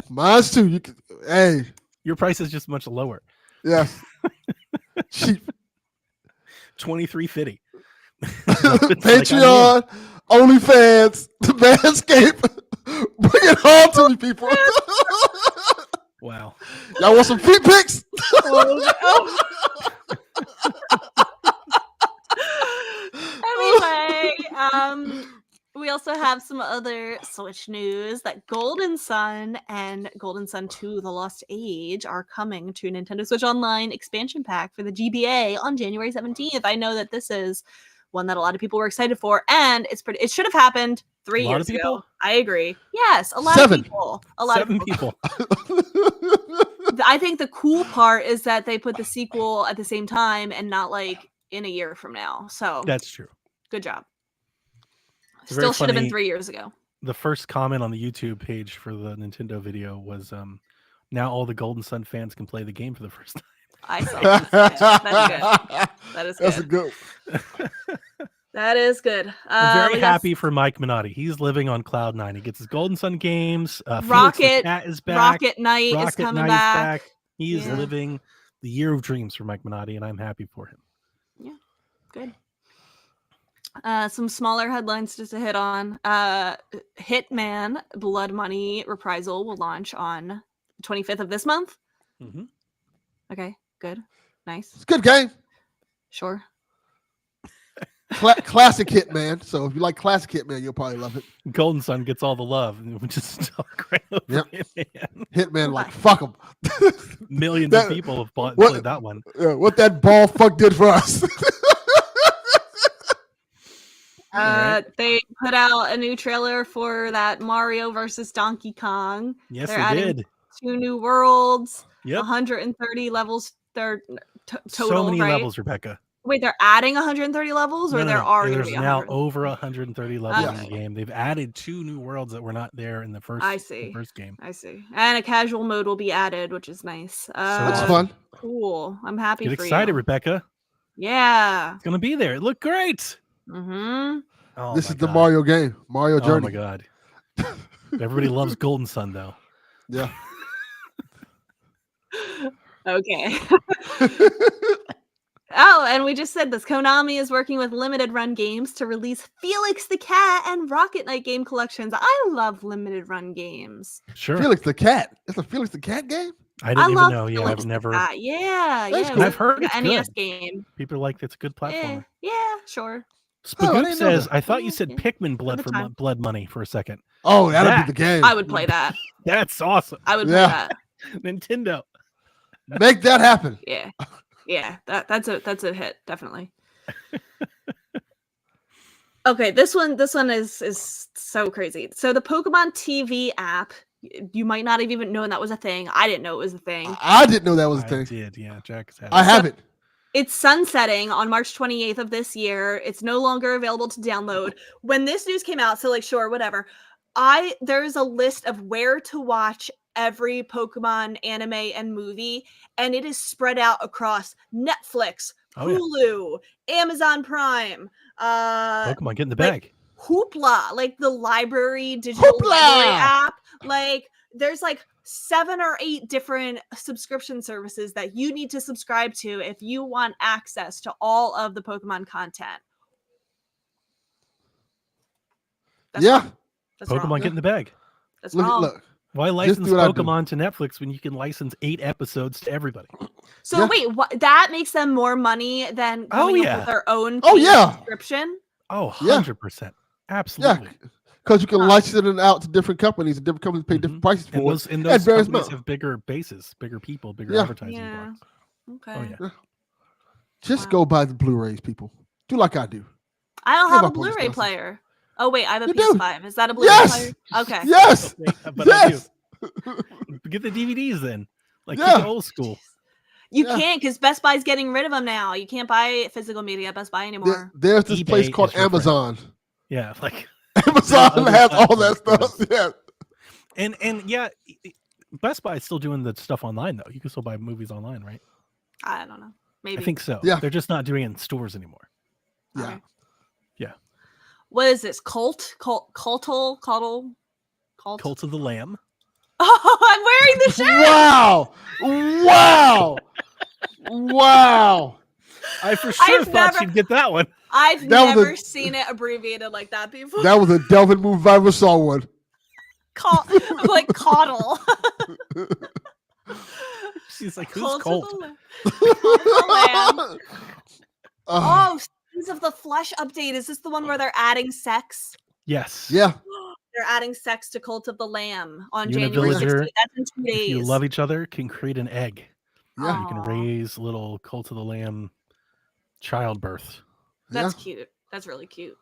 Mine's too. You can, hey, Your price is just much lower. yes, cheap. $23.50. Patreon, OnlyFans, the Manscaped. Bring it home to me, people. Wow. Y'all want some feet pics? Anyway, we also have some other Switch news that Golden Sun and Golden Sun 2: The Lost Age are coming to Nintendo Switch Online expansion pack for the GBA on January 17th. I know that this is one that a lot of people were excited for, and it should have happened 3 A lot years of people? ago. I agree. Yes, a lot 7. of people. A lot 7 of people. people. I think the cool part is that they put the sequel at the same time and not like in a year from now. So That's true. good job. It's very Still should have been funny. 3 years ago. the first comment on the YouTube page for the Nintendo video was now all the Golden Sun fans can play the game for the first time. I saw that. That's good. That is That's a good. good. That is good. I'm very we got happy for Mike Minotti. He's living on cloud 9. He gets his Golden Sun games. Felix the Rocket Cat is back. Rocket Knight is Rocket coming Knight back. is back. He is Yeah. living the year of dreams for Mike Minotti, and I'm happy for him. Yeah, good. Some smaller headlines just to hit on. Hitman Blood Money Reprisal will launch on the 25th of this month. Mm-hmm. Okay, good. Nice. It's a good game. Sure. Classic Hitman. So if you like classic Hitman, you'll probably love it. Golden Sun gets all the love, and we just talk right over Yep. Hitman. Hitman, like, fuck them. Millions That- of people have what- played that one. What that ball fuck did for us. Alright. They put out a new trailer for that Mario versus Donkey Kong. Yes, They're they adding did. 2 new worlds, Yep. 130 levels. They're total, So many right? levels, Rebecca. They're adding 130 levels, or No, no, there no. are going to There's be now 100? over 130 levels in the Okay. game. They've added 2 new worlds that were not there in the first. I the see. first game. I see. And a casual mode will be added, which is nice. That's awesome. fun. Cool. I'm happy Get for excited, you. Rebecca. Yeah. It's gonna be there. It looked great. Mm-hmm. Oh, This my is the God. Mario game. Mario Oh Journey. my God. Everybody loves Golden Sun though. Yeah. Okay. Oh, and we just said this. Konami is working with Limited Run Games to release Felix the Cat and Rocket Knight game collections. I love Limited Run games. Sure. Felix the Cat. It's a Felix the Cat game? I didn't even love know. Yeah, Felix I've the never. Cat. Yeah, That's yeah. cool. I've heard like it's an NES good. game. People are like it's a good platformer. Yeah, sure. Oh, I Spagoop didn't know says, that. I thought you Yeah, said yeah. Pikmin blood the for time. blood money for a second. Oh, that'll That- be the game. I would play that. That's awesome. I would play Yeah. that. Nintendo. Make that happen. Yeah. Yeah, that's a hit, definitely. Okay, this one is so crazy. So the Pokemon TV app, you might not have even known that was a thing. I didn't know it was a thing. I didn't know that was a I thing. did. Yeah, Jack has had I it. have it. It's sunsetting on March 28th of this year. It's no longer available to download. When this news came out, so like sure, whatever. There's a list of where to watch every Pokemon anime and movie, and it is spread out across Netflix, Oh, yeah. Hulu, Amazon Prime, Pokemon, get in the like- bag. Hoopla, like the library digital Hoopla! library app. Like there's like 7 or 8 different subscription services that you need to subscribe to if you want access to all of the Pokemon content. That's Yeah. wrong. That's Pokemon, wrong. get in the bag. That's Look, wrong. look. Why Just license do what I do. Pokemon to Netflix when you can license 8 episodes to everybody? So Yeah. wait, what? That makes them more money than Oh, coming up yeah. with their own Oh, paid yeah. subscription? Oh, Yeah. 100%. Absolutely. Because you can license it out to different companies, and different companies pay different Mhm. prices And for those, it. and at those various companies amounts. have bigger bases, bigger people, bigger Yeah. advertising Yeah. blocks. Okay. Oh, yeah. Just Wow. go buy the Blu-rays, people. Do like I do. I don't Give have a up on this Blu-ray nonsense. player. Oh wait, I have a You do. PS5. Is that a Blu-ray Yes! player? Okay. Yes. But I do. Yes. Get the DVDs then. Like Yeah. get the old school. You Yeah. can't because Best Buy's getting rid of them now. You can't buy physical media at Best Buy anymore. There's this place eBay called is your friend. Amazon. Yeah, like Amazon other has all that platforms for stuff. Yeah. and yeah, Best Buy is still doing the stuff online though. You can still buy movies online, right? I don't know. Maybe. I think so. Yeah. They're just not doing it in stores anymore. Yeah. Okay. Yeah. What is this? Cult? Cult of the Lamb. Oh, I'm wearing the shirt. Wow. Wow. Wow. I for sure I've thought never- she'd get that one. I've That was never a- seen it abbreviated like that before. That was a Delvin move if I ever saw one. Like coddle. She's like, who's Cult of Colt? the Lamb. Cult of the Lamb. Uh, Oh, Sins of the Flesh update. Is this the one where they're adding sex? Yes. yeah. They're adding sex to Cult of the Lamb on You and a January villager, 16th. That's in 2 days. If you love each other, can create an egg. Yeah. You can Aw, raise little Cult of the Lamb childbirth. That's Yeah. cute. That's really cute.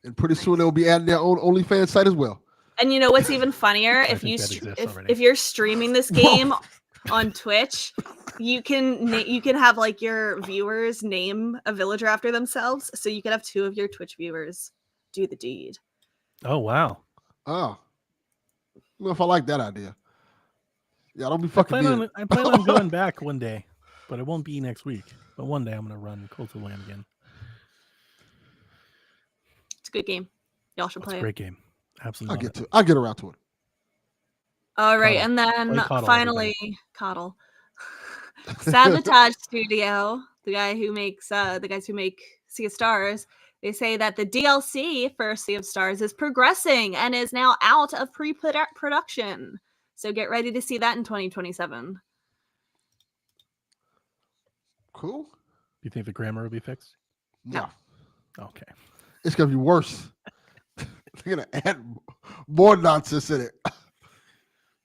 And pretty soon they'll be adding their own OnlyFans site as well. And you know what's even funnier? I if think you that str- exists if, already. if you're streaming this game on Twitch, you can have like your viewers name a villager after themselves, so you could have 2 of your Twitch viewers do the deed. Oh wow. Oh, I don't know if I like that idea. Yeah, don't be fucking me. I plan on going back one day, but it won't be next week. But one day I'm gonna run Cult of the Lamb again. It's a good game. Y'all should It's a play it. great game. Absolutely love it. I'll get around to it. All right, Coddle. and then Play Coddle, finally, Coddle. Sabotage Studio, the guys who make Sea of Stars, they say that the DLC for Sea of Stars is progressing and is now out of pre-production. So get ready to see that in 2027. Cool. Do you think the grammar will be fixed? No, Okay. it's gonna be worse. They're gonna add more nonsense in it.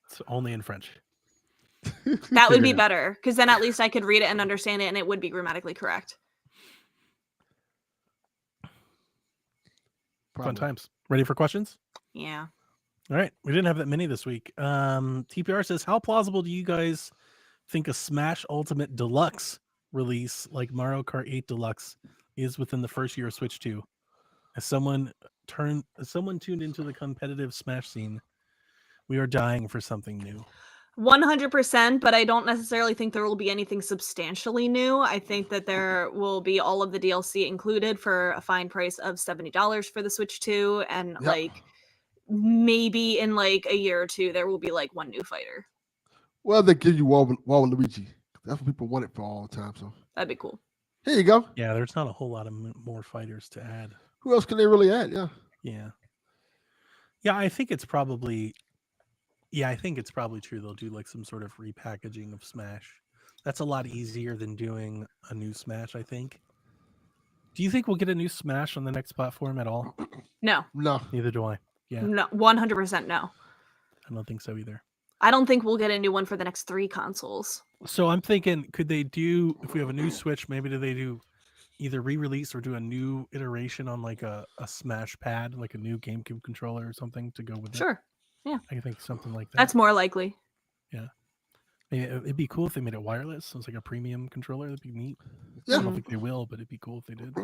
It's only in French. That would be better, because then at least I could read it and understand it, and it would be grammatically correct. Fun times. Ready for questions? Yeah. All right. We didn't have that many this week. TPR says, how plausible do you guys think a Smash Ultimate Deluxe release like Mario Kart 8 Deluxe is within the first year of Switch 2? As someone tuned into the competitive Smash scene, we are dying for something new. 100%, but I don't necessarily think there will be anything substantially new. I think that there will be all of the DLC included for a fine price of $70 for the Switch 2, and like maybe in like a year or two there will be like one new fighter. Well, they give you Waluigi. That's what people wanted for all the time. So That'd be cool. here you go. Yeah, there's not a whole lot of more fighters to add. Who else can they really add? Yeah. Yeah, I think it's probably true they'll do like some sort of repackaging of Smash. That's a lot easier than doing a new Smash, I think. Do you think we'll get a new Smash on the next platform at all? No. Neither do I. Yeah. No, 100% no. I don't think so either. I don't think we'll get a new one for the next 3 consoles. So I'm thinking, could they do, if we have a new Switch, maybe do they do either re-release or do a new iteration on like a Smash pad, like a new GameCube controller or something to go with it? Sure. Yeah. I think something like that. That's more likely. Yeah. It'd be cool if they made it wireless. So it's like a premium controller. That'd be neat. Yeah. I don't think they will, but it'd be cool if they did.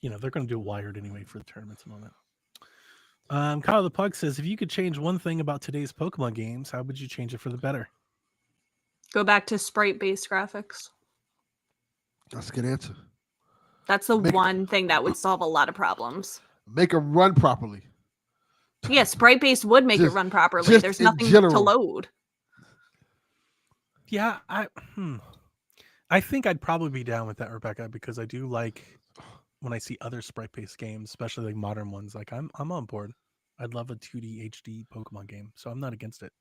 They're going to do wired anyway for the tournaments and all that. Kyle the Pug says, if you could change one thing about today's Pokemon games, how would you change it for the better? Go back to sprite-based graphics. That's a good answer. That's the one thing that would solve a lot of problems. Make them run properly. Yeah, sprite-based would make it run properly. There's nothing to load. Yeah, I think I'd probably be down with that, Rebecca, because I do like when I see other sprite-based games, especially like modern ones. Like I'm on board. I'd love a 2D HD Pokemon game, so I'm not against it.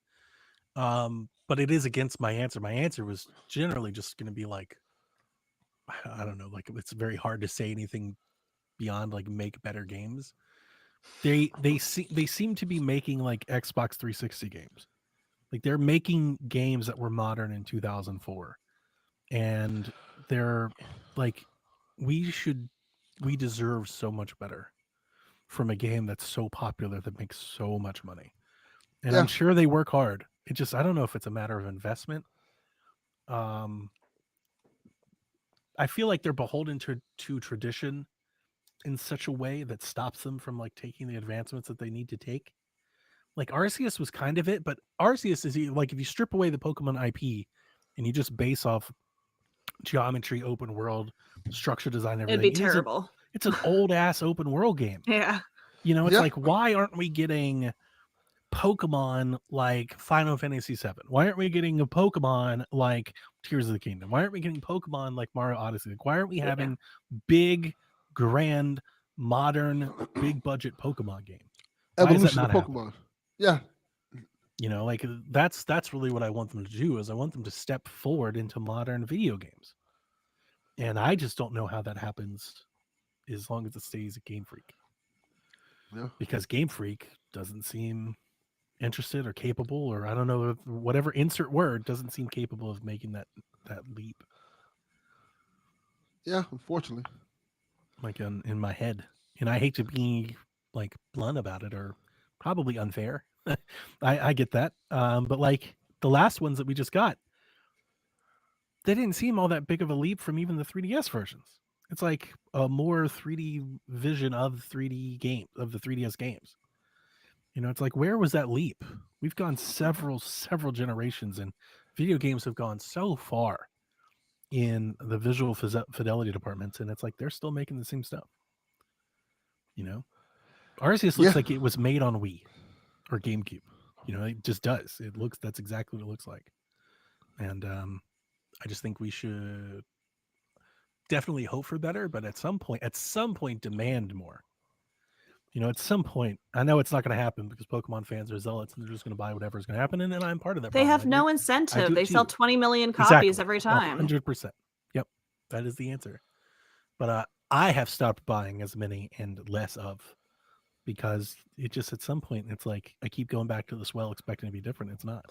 But it is against my answer. My answer was generally just going to be like, I don't know, like it's very hard to say anything beyond like make better games. They seem to be making like Xbox 360 games. Like they're making games that were modern in 2004, and they're like, we deserve so much better from a game that's so popular that makes so much money. And I'm sure they work hard. It just, I don't know if it's a matter of investment. I feel like they're beholden to tradition in such a way that stops them from like taking the advancements that they need to take. Like Arceus was kind of it, but Arceus is like, if you strip away the Pokemon IP and you just base off geometry, open world, structure design, everything, it'd be terrible. It's an old ass open world game. Yeah. It's like, why aren't we getting Pokemon like Final Fantasy VII? Why aren't we getting a Pokemon like Tears of the Kingdom? Why aren't we getting Pokemon like Mario Odyssey? Like, why aren't we having big, grand, modern, big budget Pokemon game? Evolution of Pokemon. Yeah. Like that's really what I want them to do, is I want them to step forward into modern video games. And I just don't know how that happens as long as it stays a Game Freak. Yeah. Because Game Freak doesn't seem interested or capable, or I don't know, whatever insert word, doesn't seem capable of making that leap. Yeah, unfortunately. Like in my head. And I hate to be like blunt about it, or probably unfair. I get that. But like the last ones that we just got, they didn't seem all that big of a leap from even the 3DS versions. It's like a more 3D vision of 3D game of the 3DS games. You know, it's like, where was that leap? We've gone several generations, and video games have gone so far in the visual fidelity departments, and it's like they're still making the same stuff. You know, Arceus looks Yeah. like it was made on Wii or GameCube. You know, it just does. That's exactly what it looks like. And I just think we should definitely hope for better, but at some point, demand more. You know, at some point, I know it's not going to happen because Pokemon fans are zealots and they're just going to buy whatever's going to happen, and then I'm part of that. They problem. have I no do incentive. it They sell too. 20 million copies Exactly. every time. 100%. Yep, that is the answer. But I have stopped buying as many and less of because it just at some point it's like I keep going back to this well expecting to be different. It's not.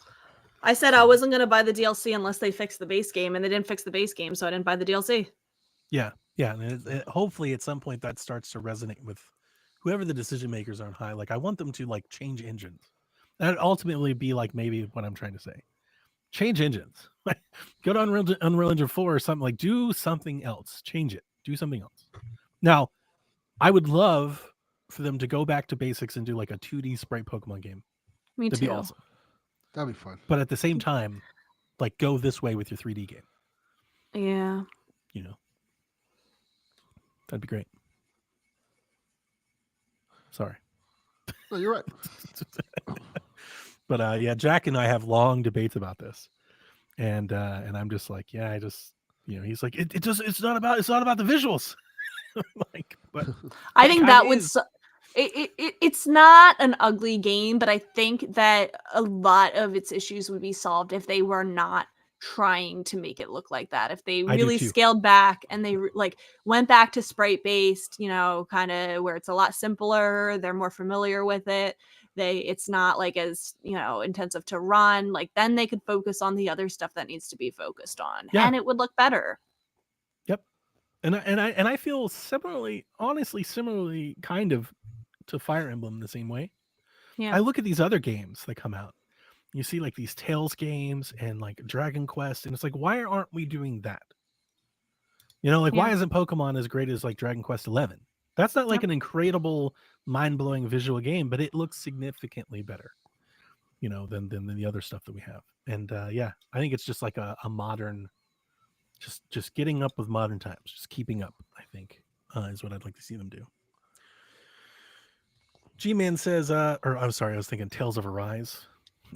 I said I wasn't going to buy the DLC unless they fix the base game, and they didn't fix the base game, so I didn't buy the DLC. Yeah, and hopefully at some point that starts to resonate with whoever the decision makers are on high. Like I want them to like change engines. That'd ultimately be like maybe what I'm trying to say. Change engines. Go to Unreal Engine 4 or something, like do something else. Change it. Do something else. Now, I would love for them to go back to basics and do like a 2D sprite Pokemon game. Me That'd too. be awesome. That'd be fun. But at the same time, like go this way with your 3D game. Yeah. You know, that'd be great. Sorry. No, you're right. But yeah, Jack and I have long debates about this, and I'm just like, yeah, I just, you know, he's like, it's not about the visuals. Like, but I think that would it's not an ugly game, but I think that a lot of its issues would be solved if they were not trying to make it look like that. If they I do really too. scaled back and they like went back to sprite based, you know, kind of where it's a lot simpler, they're more familiar with it. It's not like as, you know, intensive to run, like then they could focus on the other stuff that needs to be focused on, Yeah. and it would look better. Yep. And I feel similarly kind of to Fire Emblem the same way. Yeah. I look at these other games that come out. You see like these Tales games and like Dragon Quest, and it's like, why aren't we doing that? You know, like why isn't Pokemon as great as like Dragon Quest 11? That's not like an incredible, mind-blowing visual game, but it looks significantly better, you know, than the other stuff that we have. And yeah, I think it's just like a modern, just getting up with modern times, just keeping up, I think, is what I'd like to see them do. G-Man says, or I'm sorry, I was thinking Tales of Arise.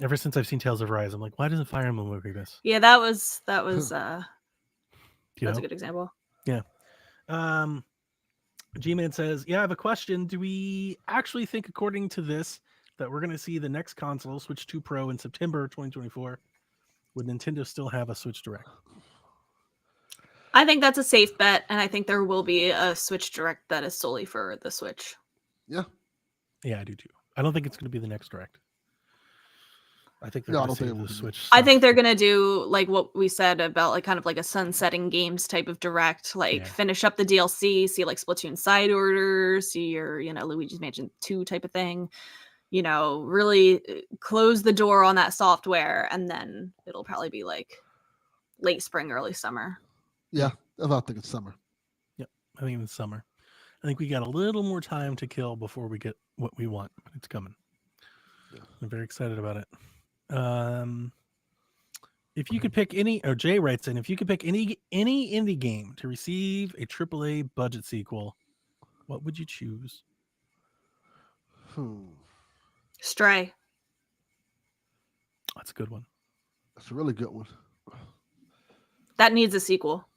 Ever since I've seen Tales of Arise, I'm like, why doesn't Fire Emblem look like this? Yeah, that was that's a good example. Yeah. G-Man says, yeah, I have a question. Do we actually think, according to this, that we're going to see the next console, Switch 2 Pro, in September 2024? Would Nintendo still have a Switch Direct? I think that's a safe bet, and I think there will be a Switch Direct that is solely for the Switch. Yeah. Yeah, I do too. I don't think it's going to be the next Direct. I think they're No, I going don't to think save it the will. Switch. I stuff. think they're gonna do like what we said about like kind of like a sunsetting games type of direct, like finish up the DLC, see like Splatoon side orders, see your, you know, Luigi's Mansion 2 type of thing, you know, really close the door on that software, and then it'll probably be like late spring, early summer. Yeah, I think it's summer. Yep, I think it's summer. I think we got a little more time to kill before we get what we want, but it's coming. Yeah. I'm very excited about it. If you could pick any, or Jay writes in, if you could pick any indie game to receive a AAA budget sequel, what would you choose? Stray. That's a good one. That's a really good one. That needs a sequel.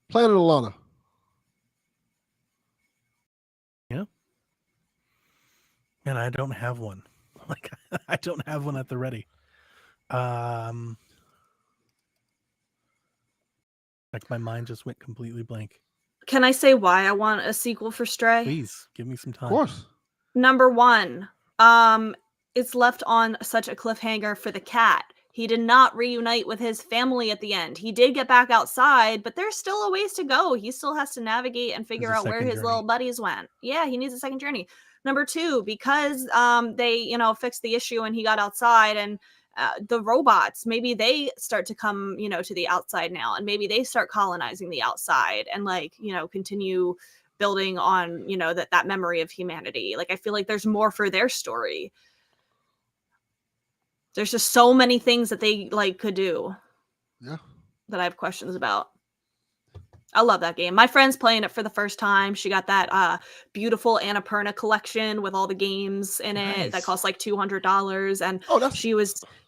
Planet Alana. Yeah. And I don't have one. Like I don't have one at the ready. Like my mind just went completely blank. Can I say why I want a sequel for Stray? Please give me some time. Of course. Number one, it's left on such a cliffhanger for the cat. He did not reunite with his family at the end. He did get back outside, but there's still a ways to go. He still has to navigate and figure out where his little buddies went. Yeah, he needs a second journey. Number two, because they, you know, fixed the issue and he got outside, and the robots, maybe they start to come, to the outside now, and maybe they start colonizing the outside and like, continue building on, that memory of humanity. Like, I feel like there's more for their story. There's just so many things that they like could do. Yeah. That I have questions about. I love that game. My friend's playing it for the first time. She got that beautiful Annapurna collection with all the games in it that cost like $200. And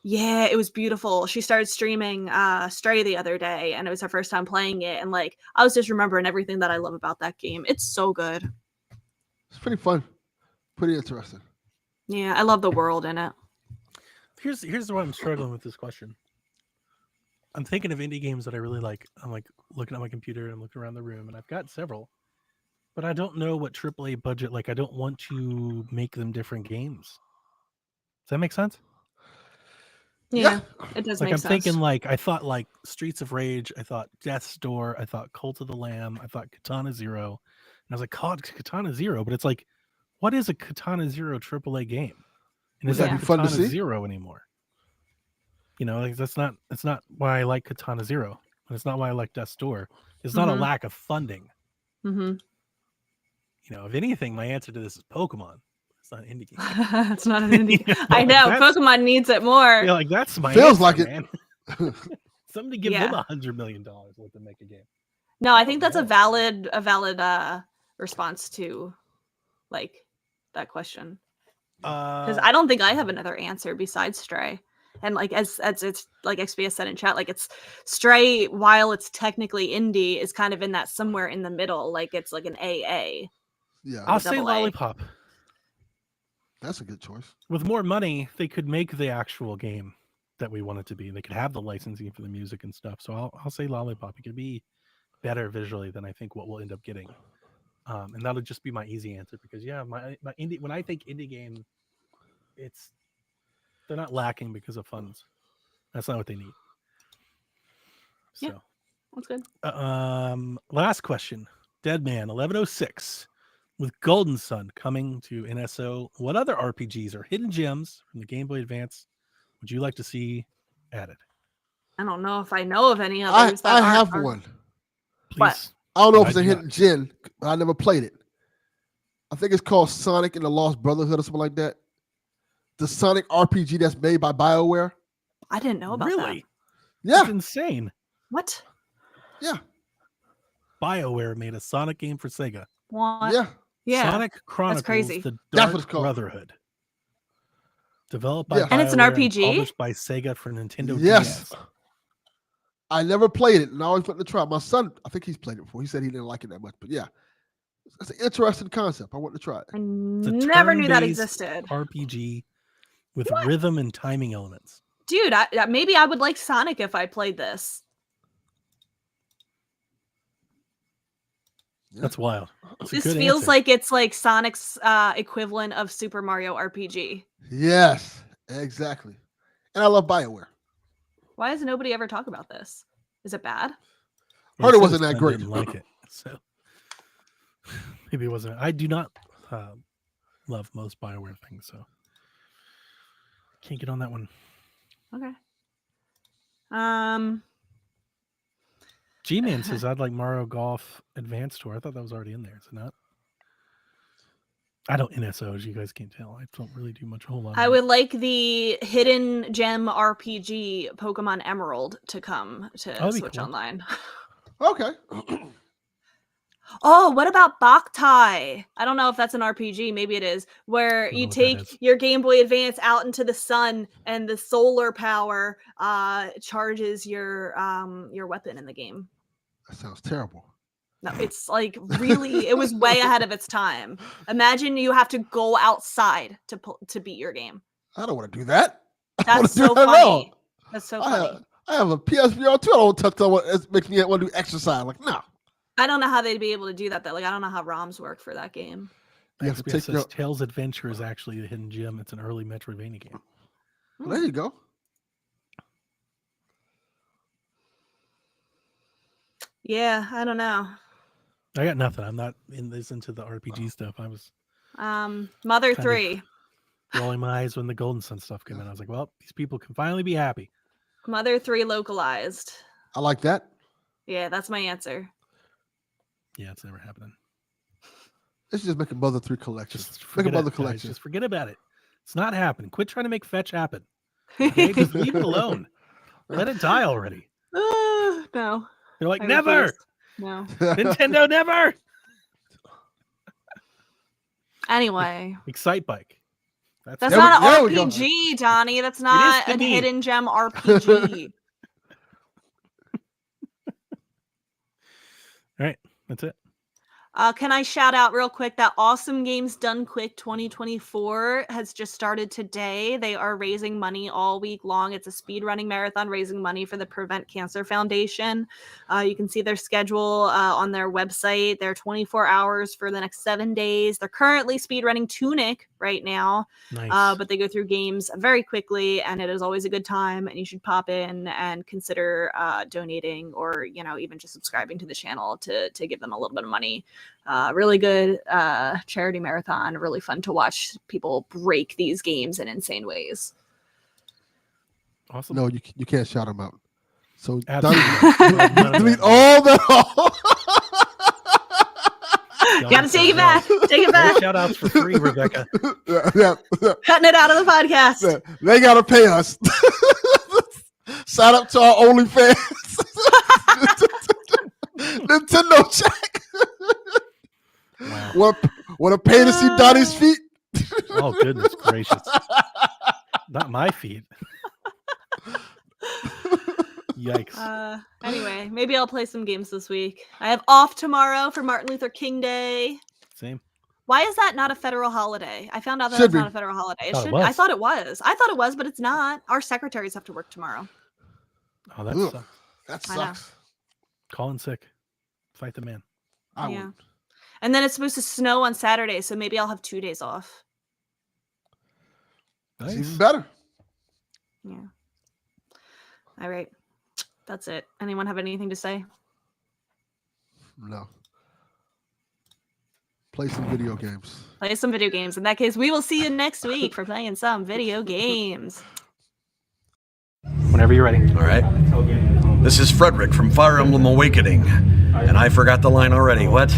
it was beautiful. She started streaming Stray the other day, and it was her first time playing it. And like, I was just remembering everything that I love about that game. It's so good. It's pretty fun. Pretty interesting. Yeah, I love the world in it. Here's why I'm struggling with this question. I'm thinking of indie games that I really like. I'm like looking at my computer and I'm looking around the room, and I've got several, but I don't know what AAA budget. Like, I don't want to make them different games. Does that make sense? Yeah, it does like make I'm sense. thinking like I thought like Streets of Rage, I thought Death's Door, I thought Cult of the Lamb, I thought Katana Zero, and I was like, God, Katana Zero, but it's like, what is a Katana Zero AAA game? And is that fun to Katana see? Zero anymore? Like that's not why I like Katana Zero, and it's not why I like Death's Door. It's not a lack of funding. Mm-hmm. If anything, my answer to this is Pokemon. It's not an indie game. It's not an indie. I know Pokemon needs it more. Yeah, like that's my feels answer, like man. Somebody give them $100 million let them make a game. No, I think that's a valid response to like that question. Because I don't think I have another answer besides Stray. And like as it's like XPS said in chat, like it's Stray, while it's technically indie, is kind of in that somewhere in the middle. Like it's like an AA. Yeah, I'll say Lollipop. That's a good choice. With more money, they could make the actual game that we want it to be. They could have the licensing for the music and stuff. So I'll say Lollipop. It could be better visually than I think what we'll end up getting. And that'll just be my easy answer because my indie, when I think indie game, they're not lacking because of funds. That's not what they need. So yeah, that's good. Last question. Deadman 1106. With Golden Sun coming to NSO, what other RPGs or hidden gems from the Game Boy Advance would you like to see added? I don't know if I know of any others. I have one. Please. What? I don't know if it's a hidden gem. I never played it. I think it's called Sonic and the Lost Brotherhood or something like that. The Sonic RPG that's made by BioWare. I didn't know about that. Yeah. That's insane. What? Yeah. BioWare made a Sonic game for Sega. What? Yeah. Yeah. Sonic Chronicles, crazy. The That's what it's Dark called. Brotherhood. Developed by BioWare And it's an RPG? published by Sega for Nintendo Yes. DS. I never played it, and I always wanted to try it. My son, I think he's played it before. He said he didn't like it that much, but yeah. It's an interesting concept. I want to try it. I never knew that existed. RPG with rhythm and timing elements. Dude, maybe I would like Sonic if I played this. Yeah. That's wild. This feels like it's like Sonic's equivalent of Super Mario RPG. Yes, exactly. And I love BioWare. Why does nobody ever talk about this? Is it bad? Heard it wasn't that great. I didn't like it, so maybe it wasn't. I do not love most BioWare things, so can't get on that one. Okay. G-Man says I'd like Mario Golf Advanced Tour. I thought that was already in there. Is it not? I don't NSO, as you guys can't tell. I don't really do much whole lot. I would like the hidden gem RPG Pokemon Emerald to come to Switch Online. Okay. Oh, what about Boktai? I don't know if that's an RPG. Maybe it is. Where you take your Game Boy Advance out into the sun, and the solar power charges your weapon in the game. That sounds terrible. No, it's like really. It was way ahead of its time. Imagine you have to go outside to beat your game. I don't want to do that. That's so funny. That's so funny. I have a PSVR too. I don't touch that one. It makes me want to do exercise. Like, no. I don't know how they'd be able to do that though. Like, I don't know how ROMs work for that game. You have to take Tails Adventure is actually a hidden gem. It's an early Metroidvania game. Well, there you go. Yeah, I don't know. I got nothing. I'm not into the RPG stuff. I was Mother 3. rolling my eyes when the Golden Sun stuff came in. I was like, well, these people can finally be happy. Mother 3 localized. I like that. Yeah, that's my answer. Yeah, it's never happening. Let's just make a Mother 3 collection. Just Make a forget Mother it, guys. collection. Just forget about it. It's not happening. Quit trying to make fetch happen. Okay? Just leave it alone. Let it die already. No. They're like, I never. refuse. No. Nintendo, never. Anyway. Excite Bike. That's There not there an we go. RPG, Donnie. That's not to a me. hidden gem RPG. All right, that's it. Can I shout out real quick that Awesome Games Done Quick 2024 has just started today. They are raising money all week long. It's a speed running marathon raising money for the Prevent Cancer Foundation. You can see their schedule on their website. They're 24 hours for the next 7 days. They're currently speed running Tunic right now, Nice. but they go through games very quickly, and it is always a good time. And you should pop in and consider donating, or even just subscribing to the channel to give them a little bit of money. Really good charity marathon. Really fun to watch people break these games in insane ways. Awesome. No, you can't shout them out. So Absolutely. Donnie, delete all that. Gotta take it back. Take it back. Shout outs for free, Rebecca. yeah. Cutting it out of the podcast. They gotta pay us. Sign up to our OnlyFans. Nintendo check. Wow. Want to pay to see Donnie's feet? Oh, goodness gracious. Not my feet. Yikes. Anyway, maybe I'll play some games this week. I have off tomorrow for Martin Luther King Day. Same. Why is that not a federal holiday? I found out that Should it's be. not a federal holiday. Thought it was. I thought it was. I thought it was, but it's not. Our secretaries have to work tomorrow. Oh, that Ugh. sucks. That I know. sucks. Calling sick. Fight the man. I Yeah. would. And then it's supposed to snow on Saturday, so maybe I'll have 2 days off. It's Nice. even better. Yeah. All right. That's it. Anyone have anything to say? No. Play some video games. Play some video games. In that case, we will see you next week for playing some video games. Whenever you're ready. All right. This is Frederick from Fire Emblem Awakening. And I forgot the line already. What?